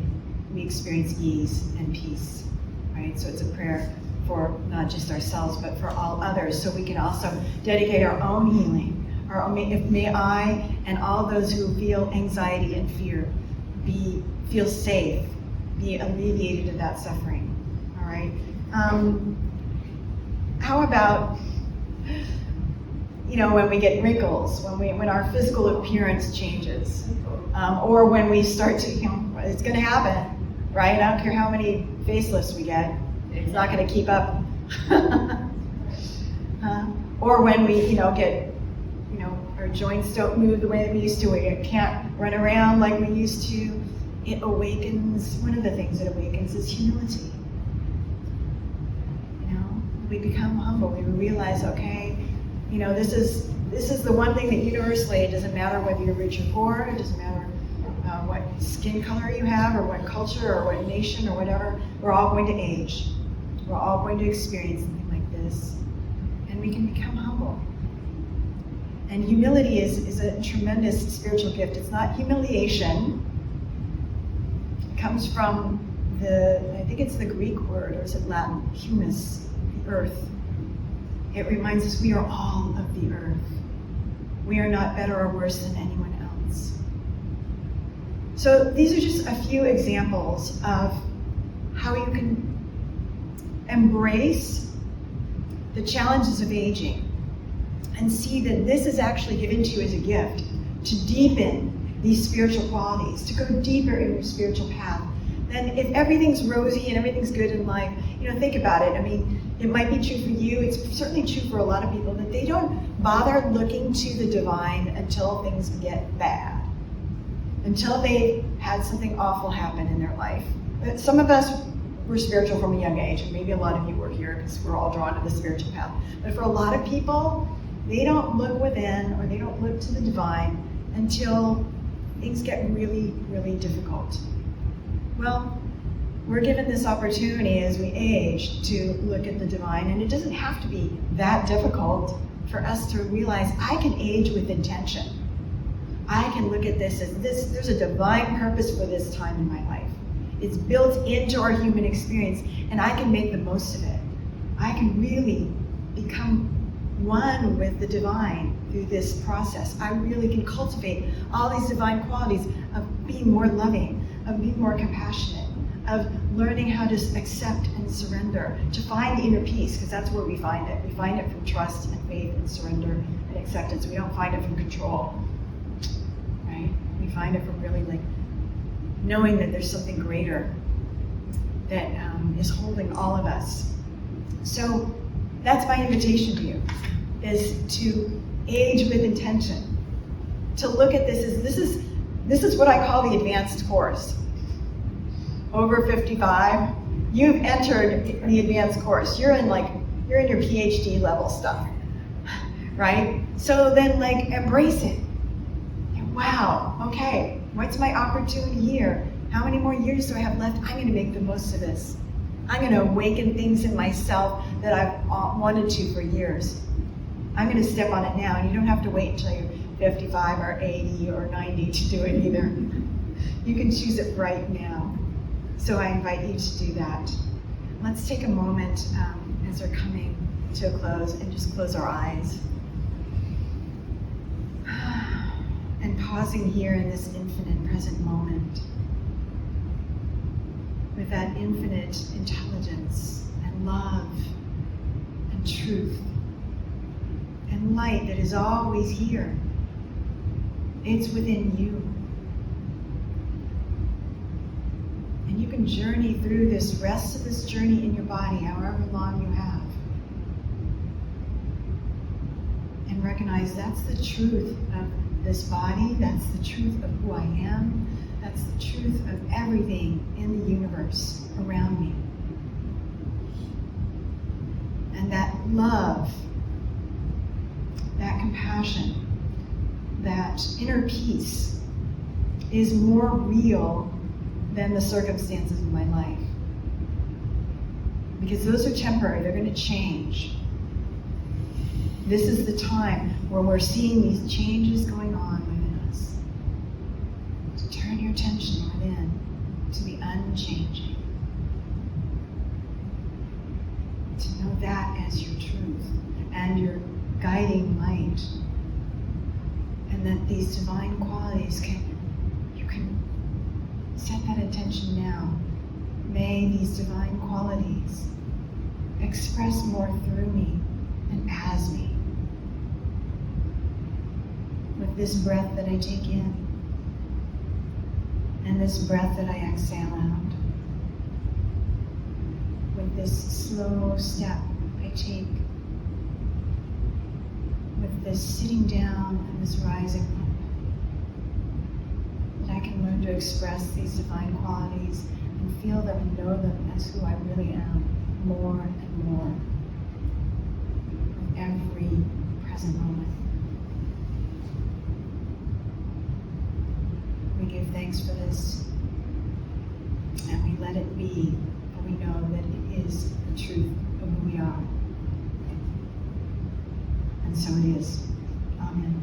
[SPEAKER 4] we experience ease and peace, right? So it's a prayer for not just ourselves, but for all others, so we can also dedicate our own healing. May I and all those who feel anxiety and fear feel safe, be alleviated of that suffering. All right. How about, when we get wrinkles, when our physical appearance changes, or when we start to, it's going to happen, right? I don't care how many facelifts we get, it's not going to keep up. Or when we, get, our joints don't move the way that we used to, we can't run around like we used to. It awakens, one of the things it awakens is humility. We become humble, we realize, okay, this is the one thing that universally, it doesn't matter whether you're rich or poor, it doesn't matter what skin color you have, or what culture, or what nation, or whatever, we're all going to age. We're all going to experience something like this. And we can become humble. And humility is a tremendous spiritual gift. It's not humiliation. It comes from I think it's the Greek word, or is it Latin? Humus, the earth. It reminds us we are all of the earth. We are not better or worse than anyone else. So these are just a few examples of how you can embrace the challenges of aging and see that this is actually given to you as a gift to deepen these spiritual qualities, to go deeper in your spiritual path. Then if everything's rosy and everything's good in life, think about it. I mean, it might be true for you, it's certainly true for a lot of people, that they don't bother looking to the divine until things get bad, until they've had something awful happen in their life. But some of us were spiritual from a young age, and maybe a lot of you were here because we're all drawn to the spiritual path. But for a lot of people, they don't look within, or they don't look to the divine until things get really, really difficult. Well, we're given this opportunity as we age to look at the divine, and it doesn't have to be that difficult for us to realize I can age with intention. I can look at this as there's a divine purpose for this time in my life. It's built into our human experience, and I can make the most of it. I can really become one with the divine through this process. I really can cultivate all these divine qualities of being more loving, of being more compassionate, of learning how to accept and surrender, to find the inner peace, because that's where we find it. We find it from trust and faith and surrender and acceptance. We don't find it from control, right? We find it from really knowing that there's something greater that is holding all of us. So that's my invitation to you, is to age with intention, to look at this as this is what I call the advanced course. Over 55, you've entered the advanced course. You're in your PhD level stuff, right? So then embrace it. Wow, okay, what's my opportunity here? How many more years do I have left? I'm gonna make the most of this. I'm gonna awaken things in myself that I've wanted to for years. I'm gonna step on it now, and you don't have to wait until you're 55 or 80 or 90 to do it either. You can choose it right now. So I invite you to do that. Let's take a moment as we're coming to a close and just close our eyes. And pausing here in this infinite present moment with that infinite intelligence and love and truth and light that is always here. It's within you. And you can journey through this rest of this journey in your body, however long you have. And recognize that's the truth of this body, that's the truth of who I am, that's the truth of everything in the universe around me. And that love, that compassion, that inner peace is more real than the circumstances of my life. Because those are temporary, they're going to change. This is the time where we're seeing these changes going on within us. To turn your attention within to the unchanging. To know that as your truth and your guiding light. And and that these divine qualities you can set that intention now. May these divine qualities express more through me and as me. With this breath that I take in and this breath that I exhale out. With this slow step I take. With this sitting down and this rising up. That I can learn to express these divine qualities and feel them and know them as who I really am more and more with every present moment. We give thanks for this and we let it be, for we know that it is the truth of who we are. And so it is. Amen.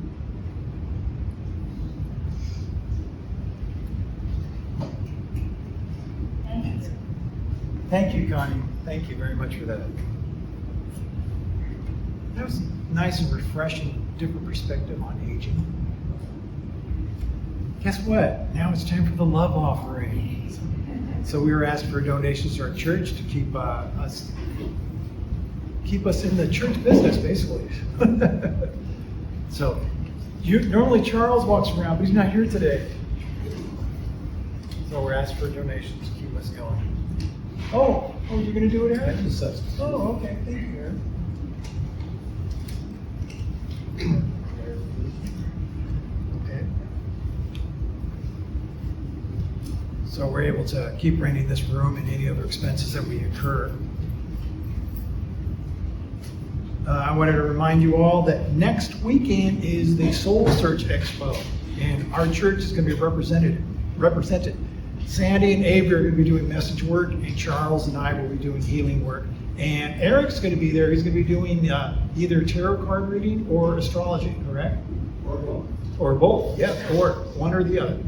[SPEAKER 1] Thank you, Connie. Thank you very much for that. That was nice and refreshing, different perspective on aging. Guess what? Now it's time for the love offering. So we were asked for donations to our church to keep us in the church business, basically. So normally Charles walks around, but he's not here today. So we're asked for donations to keep us going. Oh, you're going to do it, Aaron? Oh, okay. Thank you, Aaron. Okay. So we're able to keep renting this room and any other expenses that we incur. I wanted to remind you all that next weekend is the Soul Search Expo, and our church is going to be represented. Sandy and Avery are going to be doing message work, and Charles and I will be doing healing work. And Eric's going to be there. He's going to be doing either tarot card reading or astrology, correct?
[SPEAKER 5] Or both.
[SPEAKER 1] Or both, yeah, or one or the other.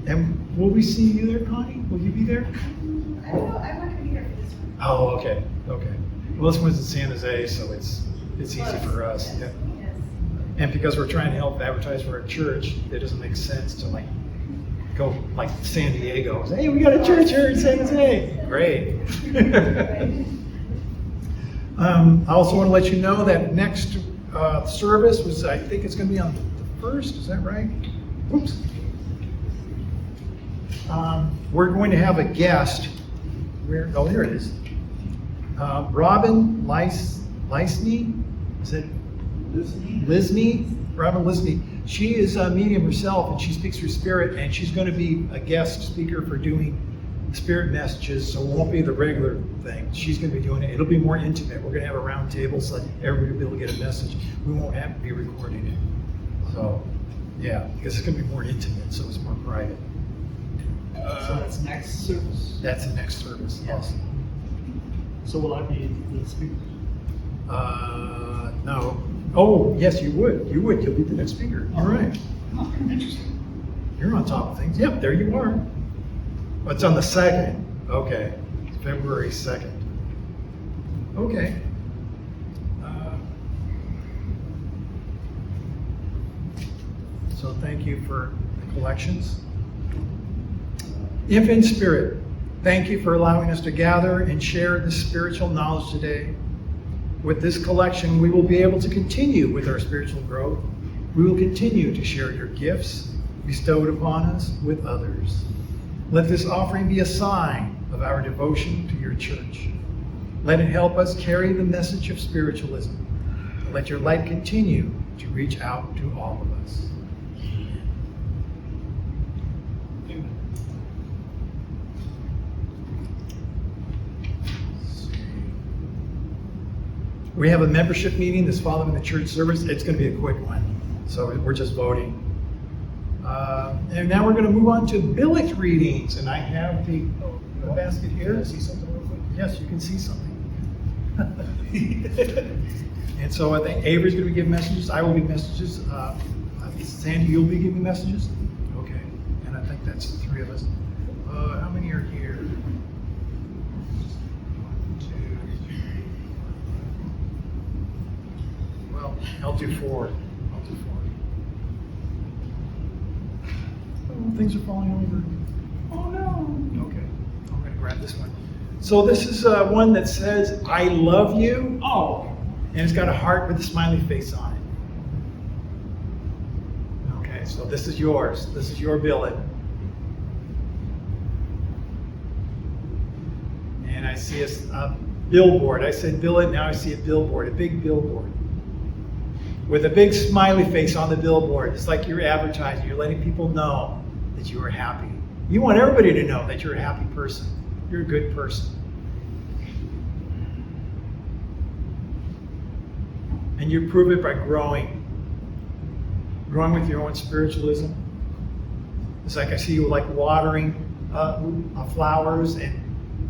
[SPEAKER 1] And will we see you there, Connie? Will you be there?
[SPEAKER 7] I'm not gonna be here for this one.
[SPEAKER 1] Oh, okay. Well, this one's in San Jose, so it's easy for us. Yeah.
[SPEAKER 7] Yes.
[SPEAKER 1] And because we're trying to help advertise for our church, it doesn't make sense to go like San Diego. Say, hey, we got a church here in San Jose. Great. I also want to let you know that next service was, I think it's going to be on the 1st. Is that right? Oops. We're going to have a guest. Here it is. Robin Lisney. Is it Lisney? Robin Lisney. She is a medium herself, and she speaks through spirit, and she's going to be a guest speaker for doing spirit messages, so it won't be the regular thing. She's going to be doing it. It'll be more intimate. We're going to have a round table so that everybody will be able to get a message. We won't have to be recording it. So, yeah, because it's going to be more intimate, so it's more private.
[SPEAKER 2] So that's next service.
[SPEAKER 1] That's the next service, yes.
[SPEAKER 2] So will I be the speaker?
[SPEAKER 1] No. Oh, yes, you would. You'll be the next speaker. You're right.
[SPEAKER 2] Oh, interesting.
[SPEAKER 1] You're on top of things. Yep, there you are. It's on the 2nd. Okay. It's February 2nd. Okay. So thank you for the collections. If in spirit, thank you for allowing us to gather and share this spiritual knowledge today. With this collection, we will be able to continue with our spiritual growth. We will continue to share your gifts bestowed upon us with others. Let this offering be a sign of our devotion to your church. Let it help us carry the message of spiritualism. Let your light continue to reach out to all of us. We have a membership meeting that's following the church service. It's going to be a quick one, so we're just voting. And now we're going to move on to billet readings, and I have the basket here. See something real quick? Yes, you can see something. And so I think Avery's going to give messages. I will give messages. Sandy, you'll be giving messages. Okay, and I think that's the 3 of us. How many are here? 1, 2, 3. Well, I'll do 4. things are falling over. Oh no. Okay, I'm gonna grab this one. So this is one that says, I love you. Oh. And it's got a heart with a smiley face on it. Okay, so this is yours. This is your billet. And I see a billboard. I said billet, now I see a billboard, a big billboard. With a big smiley face on the billboard. It's like you're advertising. You're letting people know that you are happy. You want everybody to know that you're a happy person. You're a good person. And you prove it by growing. Growing with your own spiritualism. It's like I see you like watering flowers, and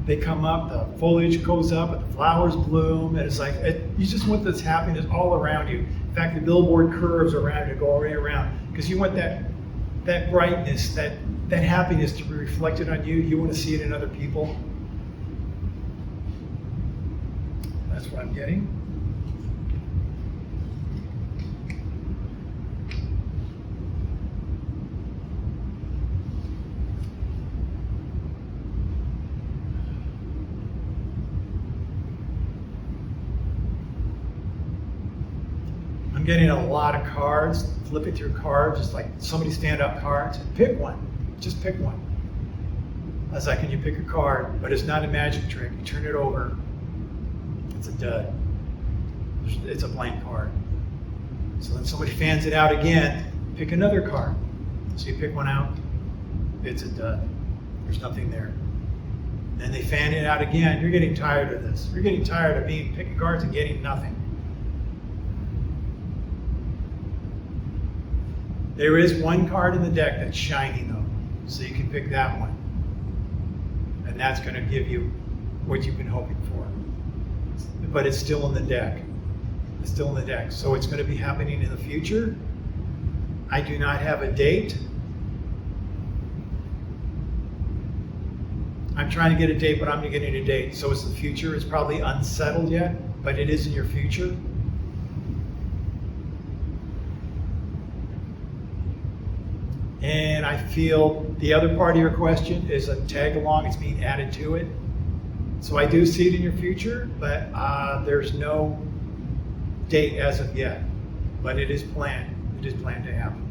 [SPEAKER 1] they come up, the foliage goes up, and the flowers bloom, and it's like, you just want this happiness all around you. In fact, the billboard curves around you, go all the way around, because you want that brightness, that happiness to be reflected on you. You want to see it in other people. That's what I'm getting. I'm getting a lot of cards, flipping through cards, just like somebody stand up cards. Pick one, just pick one. I was like, can you pick a card? But it's not a magic trick. You turn it over, it's a dud. It's a blank card. So then somebody fans it out again, pick another card. So you pick one out, it's a dud. There's nothing there. Then they fan it out again. You're getting tired of this. You're getting tired of picking cards and getting nothing. There is one card in the deck that's shiny though, so you can pick that one. And that's going to give you what you've been hoping for. But it's still in the deck. It's still in the deck. So it's going to be happening in the future. I do not have a date. I'm trying to get a date, but I'm not getting a date. So it's the future. It's probably unsettled yet, but it is in your future. And I feel the other part of your question is a tag along. It's being added to it. So I do see it in your future, but there's no date as of yet. But it is planned. It is planned to happen.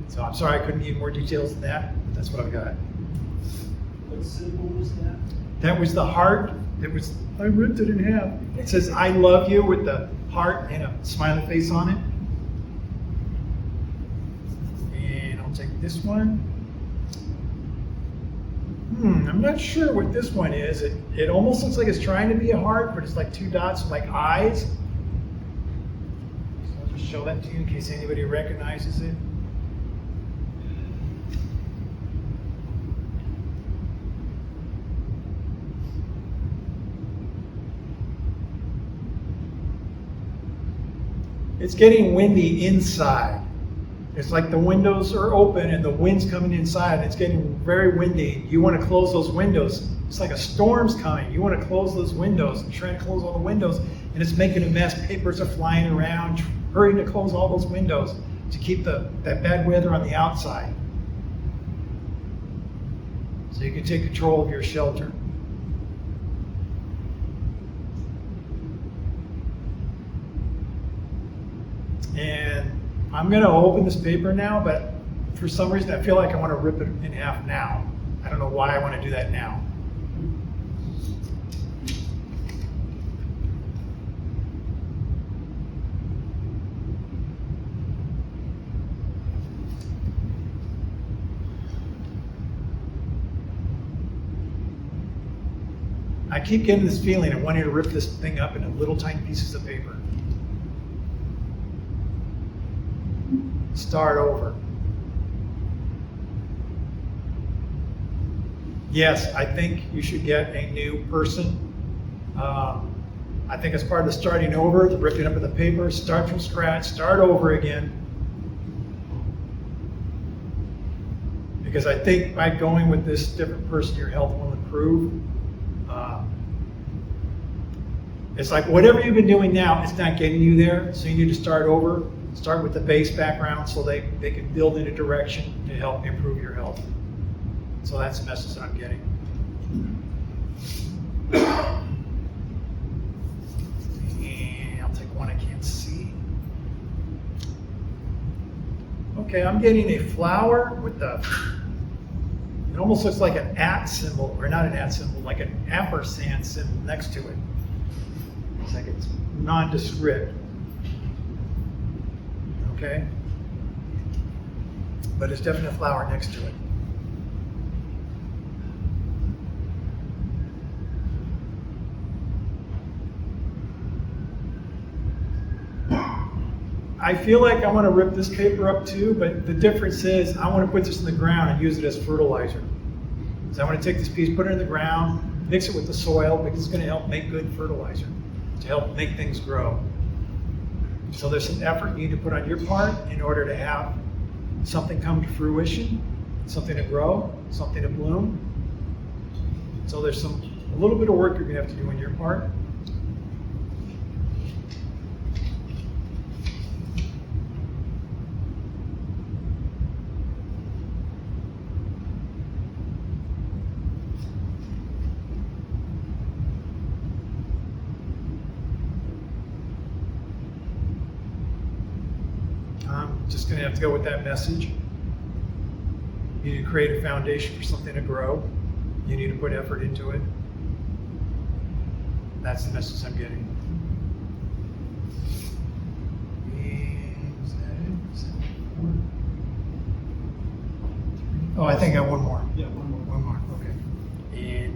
[SPEAKER 1] So I'm sorry I couldn't give you more details than that, but that's what I've got.
[SPEAKER 2] What symbol was that?
[SPEAKER 1] That was the heart. I ripped it in half. It says, I love you with the heart and a smiley face on it. Take this one. I'm not sure what this one is. It almost looks like it's trying to be a heart, but it's like two dots like eyes. So I'll just show that to you in case anybody recognizes it. It's getting windy inside. It's like the windows are open and the wind's coming inside and it's getting very windy. You want to close those windows. It's like a storm's coming. You want to close those windows and try to close all the windows, and it's making a mess. Papers are flying around, hurrying to close all those windows to keep that bad weather on the outside. So you can take control of your shelter. And I'm going to open this paper now, but for some reason I feel like I want to rip it in half now. I don't know why I want to do that now. I keep getting this feeling of wanting to rip this thing up into little tiny pieces of paper. Start over. Yes, I think you should get a new person. I think as part of the starting over, the ripping up of the paper, start from scratch, start over again. Because I think by going with this different person, your health will improve. It's like whatever you've been doing now, it's not getting you there, so you need to start over. Start with the base background so they can build in a direction to help improve your health. So that's the message that I'm getting. And I'll take one I can't see. Okay, I'm getting a flower with the, it almost looks like an @ symbol, or not an @ symbol, like an ampersand symbol next to it. It's like it's nondescript. Okay? But it's definitely a flower next to it. I feel like I want to rip this paper up too, but the difference is I want to put this in the ground and use it as fertilizer. So I want to take this piece, put it in the ground, mix it with the soil because it's going to help make good fertilizer, to help make things grow. So there's some effort you need to put on your part in order to have something come to fruition, something to grow, something to bloom. So there's a little bit of work you're going to have to do on your part. Just going to have to go with that message. You need to create a foundation for something to grow. You need to put effort into it. That's the message I'm getting. Is that it? Is that four? Oh, I think I got one more.
[SPEAKER 2] Yeah, one more.
[SPEAKER 1] One more, okay. And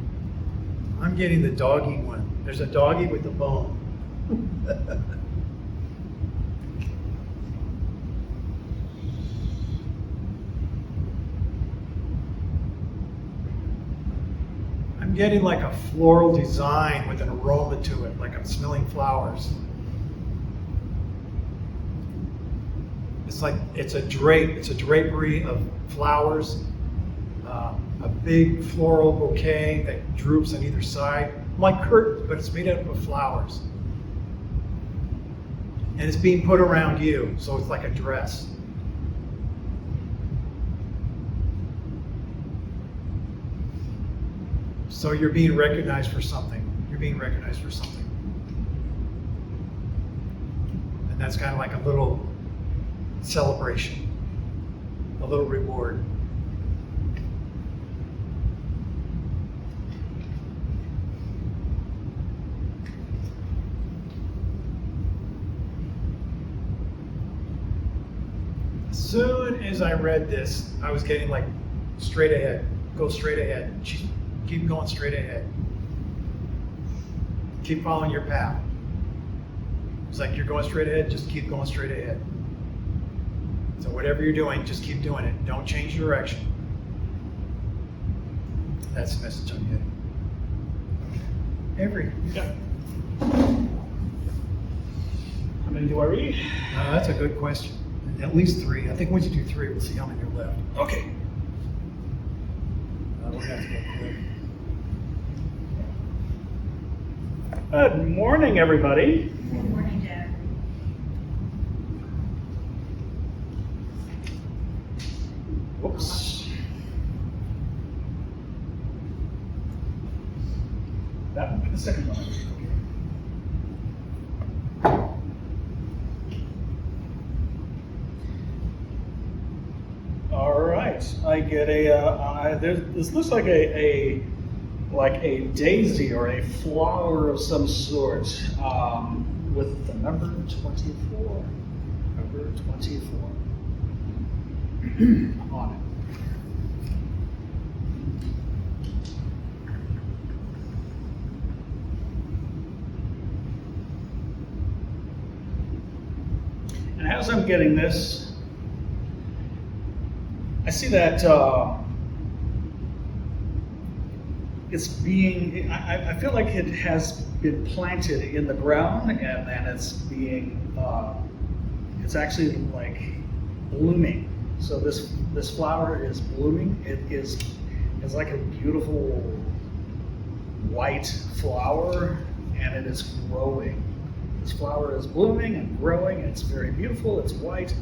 [SPEAKER 1] I'm getting the doggy one. There's a doggy with a bone. I'm getting like a floral design with an aroma to it, like I'm smelling flowers. It's like it's a drapery of flowers, a big floral bouquet that droops on either side, like curtains, but it's made up of flowers. And it's being put around you, so it's like a dress. So you're being recognized for something. You're being recognized for something. And that's kind of like a little celebration, a little reward. As soon as I read this, I was getting like straight ahead. Go straight ahead. Keep going straight ahead. Keep following your path. It's like you're going straight ahead, just keep going straight ahead. So whatever you're doing, just keep doing it. Don't change direction. That's the message I'm getting. Avery.
[SPEAKER 2] Yeah. How many do I read?
[SPEAKER 1] That's a good question. At least 3. I think once you do 3, we'll see how many are left.
[SPEAKER 2] Okay.
[SPEAKER 1] We'll have to go quick.
[SPEAKER 2] Good morning, everybody.
[SPEAKER 3] Good morning, Dad.
[SPEAKER 2] Whoops. That would be the second one. All right, I get this looks like a daisy or a flower of some sort with the number 24. Number 24 on it. And as I'm getting this, I see that it's being, I feel like it has been planted in the ground and then it's being, it's actually like blooming. So this flower is blooming. It's like a beautiful white flower and it is growing. This flower is blooming and growing. It's very beautiful. It's white.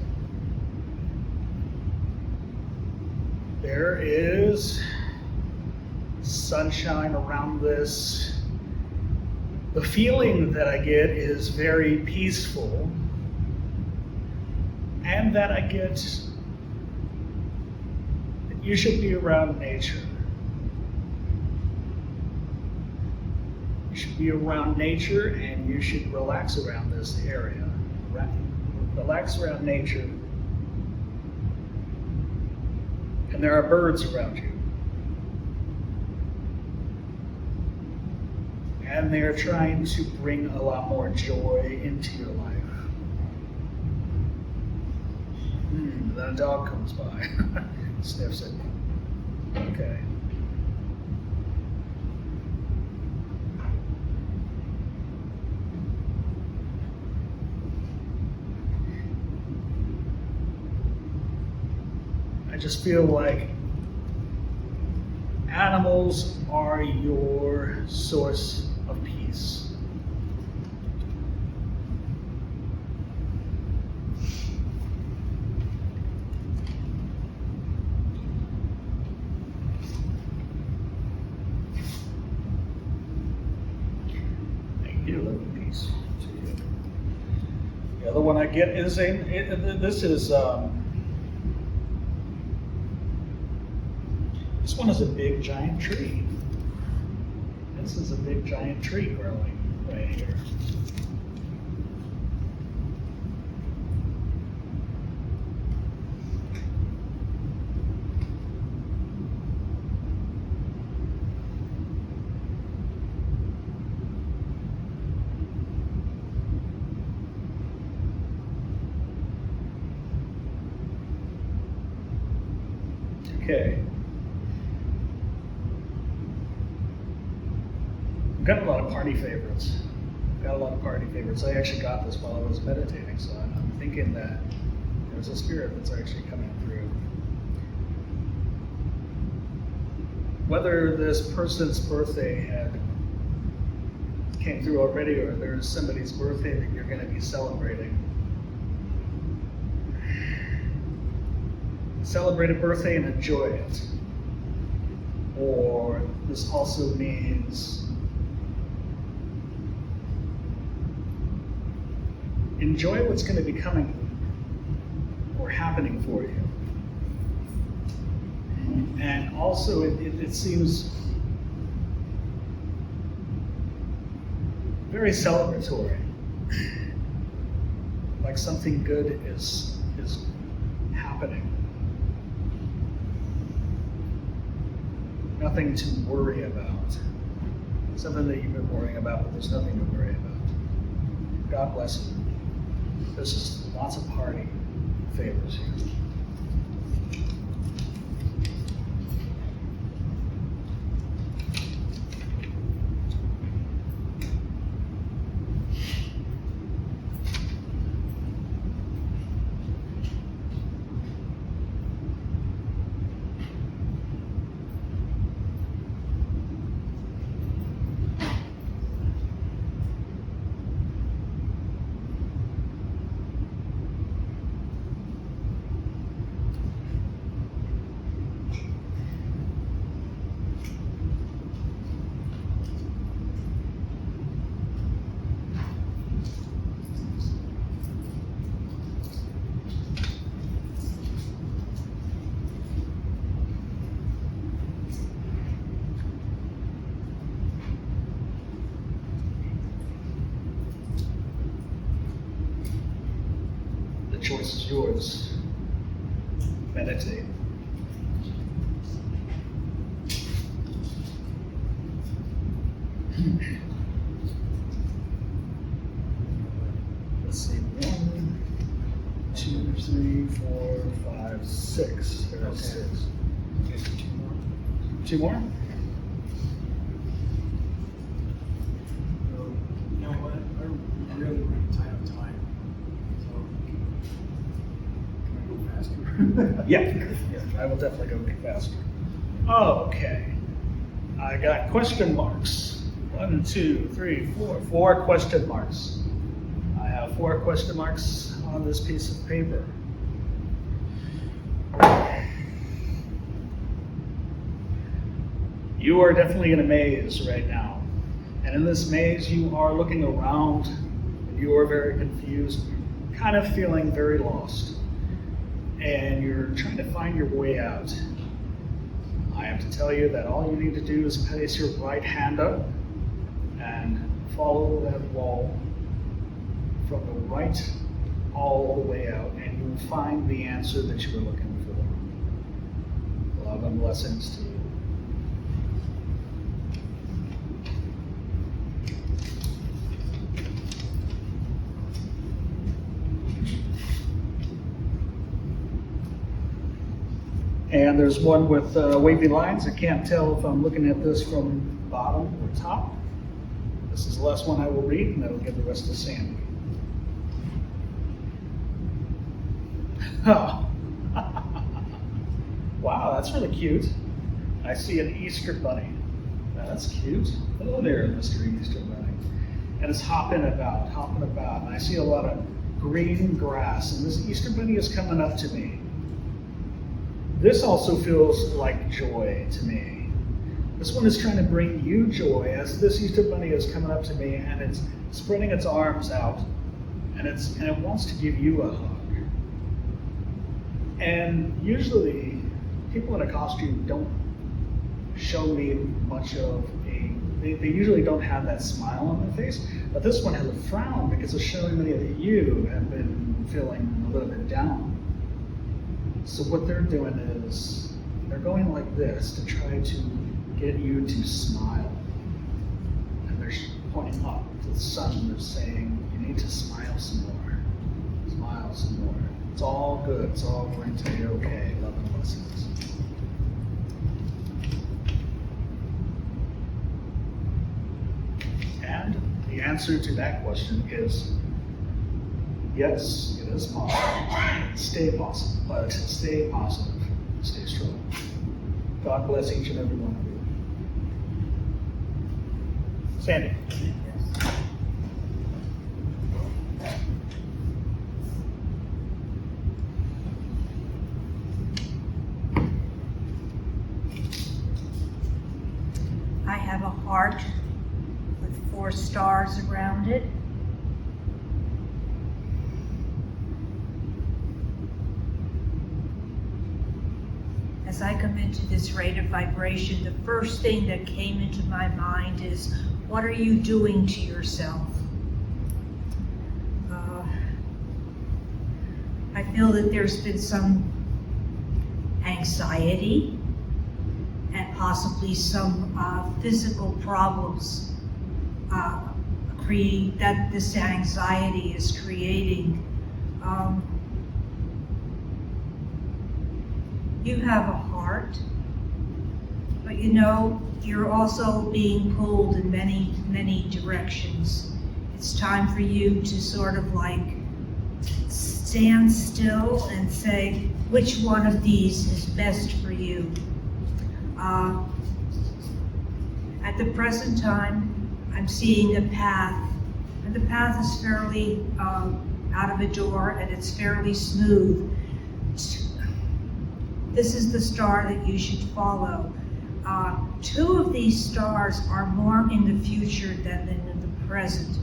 [SPEAKER 2] There is sunshine around this. The feeling that I get is very peaceful, and that I get that you should be around nature. You should be around nature, and you should relax around this area. Relax around nature. And there are birds around you. And they're trying to bring a lot more joy into your life. Then a dog comes by, sniffs it. Okay. I just feel like animals are your source of peace. Thank you, love and peace to you. The other one I get is this one is a big giant tree. This is a big giant tree growing right here. Okay. I've got a lot of party favorites. I actually got this while I was meditating, so I'm thinking that there's a spirit that's actually coming through. Whether this person's birthday came through already, or there's somebody's birthday that you're going to be celebrating. Celebrate a birthday and enjoy it. Or this also means enjoy what's going to be coming or happening for you. And also it seems very celebratory. Like something good is happening. Nothing to worry about. Something that you've been worrying about, but there's nothing to worry about. God bless you. This is lots of party favors here. The choice is yours. Meditate. Let's see. 1, 2, 3, 4, 5, 6. There's 6.
[SPEAKER 1] Okay, 2 more.
[SPEAKER 2] 2 more?
[SPEAKER 1] You know what? I'm really running tight on time. So, can I go faster?
[SPEAKER 2] Yeah, I will definitely go way faster. Okay. I got question marks. 1, 2, 3, 4. 4 question marks. 4 question marks on this piece of paper. You are definitely in a maze right now. And in this maze, you are looking around, and you are very confused, kind of feeling very lost. And you're trying to find your way out. I have to tell you that all you need to do is place your right hand up and follow that wall from the right all the way out, and you will find the answer that you were looking for. Love and blessings to you. And there's one with wavy lines. I can't tell if I'm looking at this from bottom or top. This is the last one I will read, and that'll give the rest to Sandy. Oh. Wow, that's really cute. I see an Easter bunny. That's cute. Hello there, Mr. Easter Bunny. And it's hopping about. And I see a lot of green grass, and this Easter bunny is coming up to me. This also feels like joy to me. This one is trying to bring you joy as this Easter bunny is coming up to me, and it's spreading its arms out, and it wants to give you a hug. And usually, people in a costume don't show me much of they usually don't have that smile on their face, but this one has a frown because it's showing me that you have been feeling a little bit down. So what they're doing is they're going like this to try to get you to smile. And they're pointing up to the sun. They're saying, you need to smile some more. Smile some more. It's all good. It's all going to be okay. Love and blessings. And the answer to that question is yes, it is possible. Stay positive, but stay positive. Stay strong. God bless each and every one of you. Sandy.
[SPEAKER 3] I have a heart with 4 stars around it. As I come into this rate of vibration, the first thing that came into my mind is, what are you doing to yourself? I feel that there's been some anxiety and possibly some physical problems that this anxiety is creating. You have a heart, but you know, you're also being pulled in many, many directions. It's time for you to sort of like stand still and say, which one of these is best for you? At the present time, I'm seeing a path, and the path is fairly out of a door, and it's fairly smooth. This is the star that you should follow. 2 of these stars are more in the future than in the present.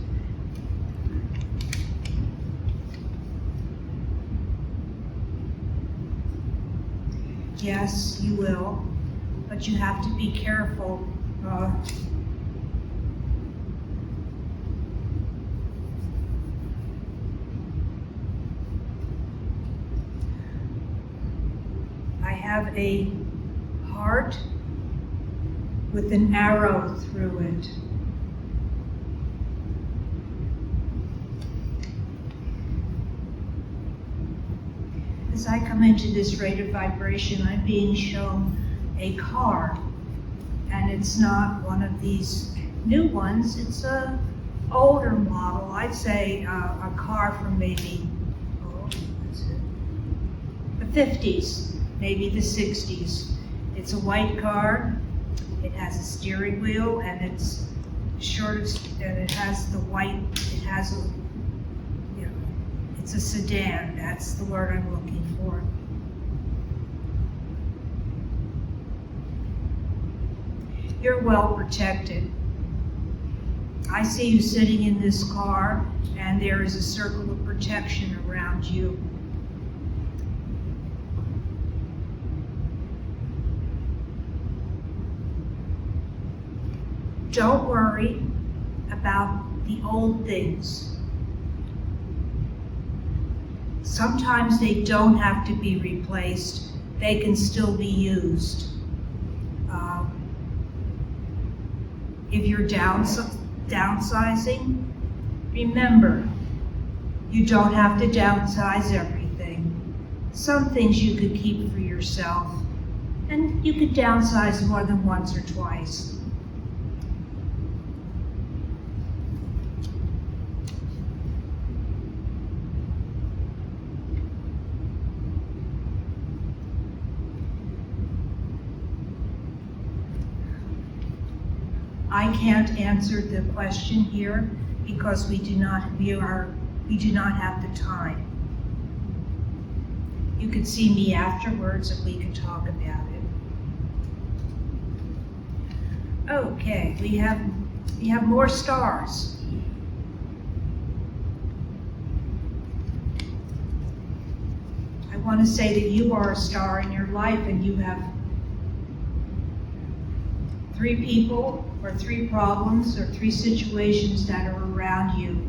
[SPEAKER 3] Yes, you will, but you have to be careful. I have a heart with an arrow through it. As I come into this rate of vibration, I'm being shown a car, and it's not one of these new ones. It's a older model. I'd say a car from maybe the 50s, maybe the 60s. It's a white car. It has a steering wheel, and it's short of, and it has the white. It has a It's a sedan, that's the word I'm looking for. You're well protected. I see you sitting in this car, and there is a circle of protection around you. Don't worry about the old things. Sometimes they don't have to be replaced. They can still be used. If you're downsizing, remember, you don't have to downsize everything. Some things you could keep for yourself, and you could downsize more than once or twice. I can't answer the question here because we do not have the time. You could see me afterwards and we could talk about it. Okay, we have more stars. I want to say that you are a star in your life, and you have 3 people or 3 problems or 3 situations that are around you.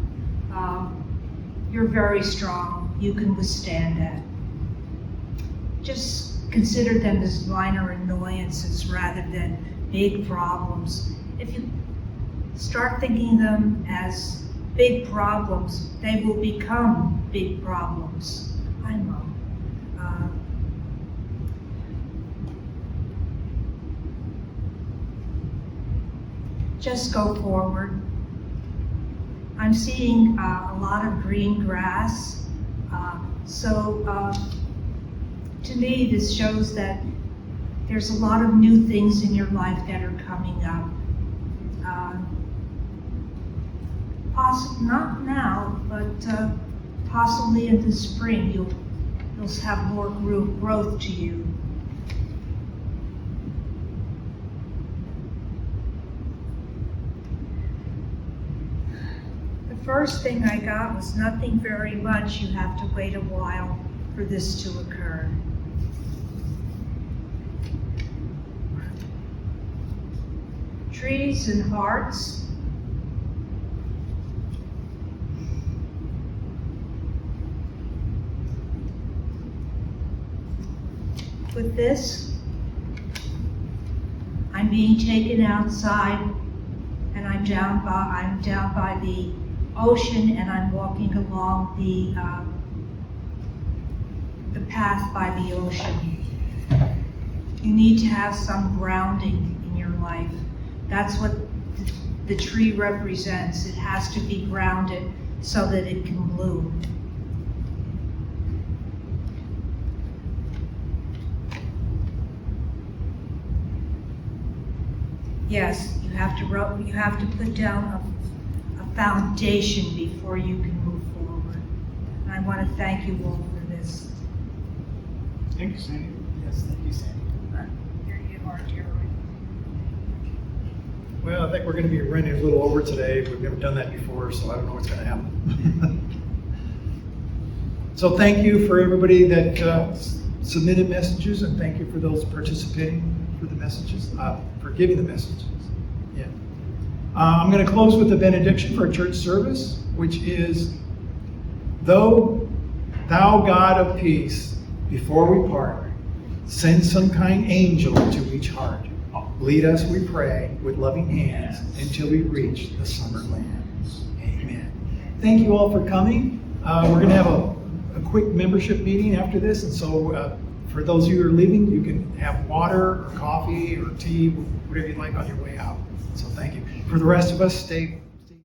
[SPEAKER 3] You're very strong. You can withstand that. Just consider them as minor annoyances rather than big problems. If you start thinking them as big problems, they will become big problems. I know. Just go forward. I'm seeing a lot of green grass. To me, this shows that there's a lot of new things in your life that are coming up. Not now, but possibly in the spring, you'll have more growth to you. The first thing I got was nothing very much. You have to wait a while for this to occur. Trees and hearts. With this, I'm being taken outside, and I'm down by the ocean, and I'm walking along the path by the ocean. You need to have some grounding in your life. That's what the tree represents. It has to be grounded so that it can bloom. Yes, you have to put down a foundation before you can move forward. And I want to thank you all for this.
[SPEAKER 1] Thank you, Sandy. Yes, thank you, Sandy.
[SPEAKER 3] Here you are, Jerry.
[SPEAKER 1] Well, I think we're going to be running a little over today. We've never done that before, so I don't know what's going to happen. So thank you for everybody that submitted messages, and thank you for those participating for the messages, for giving the messages. Yeah. I'm going to close with a benediction for a church service, which is, Thou God of peace, before we part, send some kind angel to each heart. Lead us, we pray, with loving hands until we reach the summer land. Amen. Thank you all for coming. We're going to have a quick membership meeting after this, and so for those of you who are leaving, you can have water or coffee or tea, whatever you'd like on your way out. So thank you. For the rest of us, stay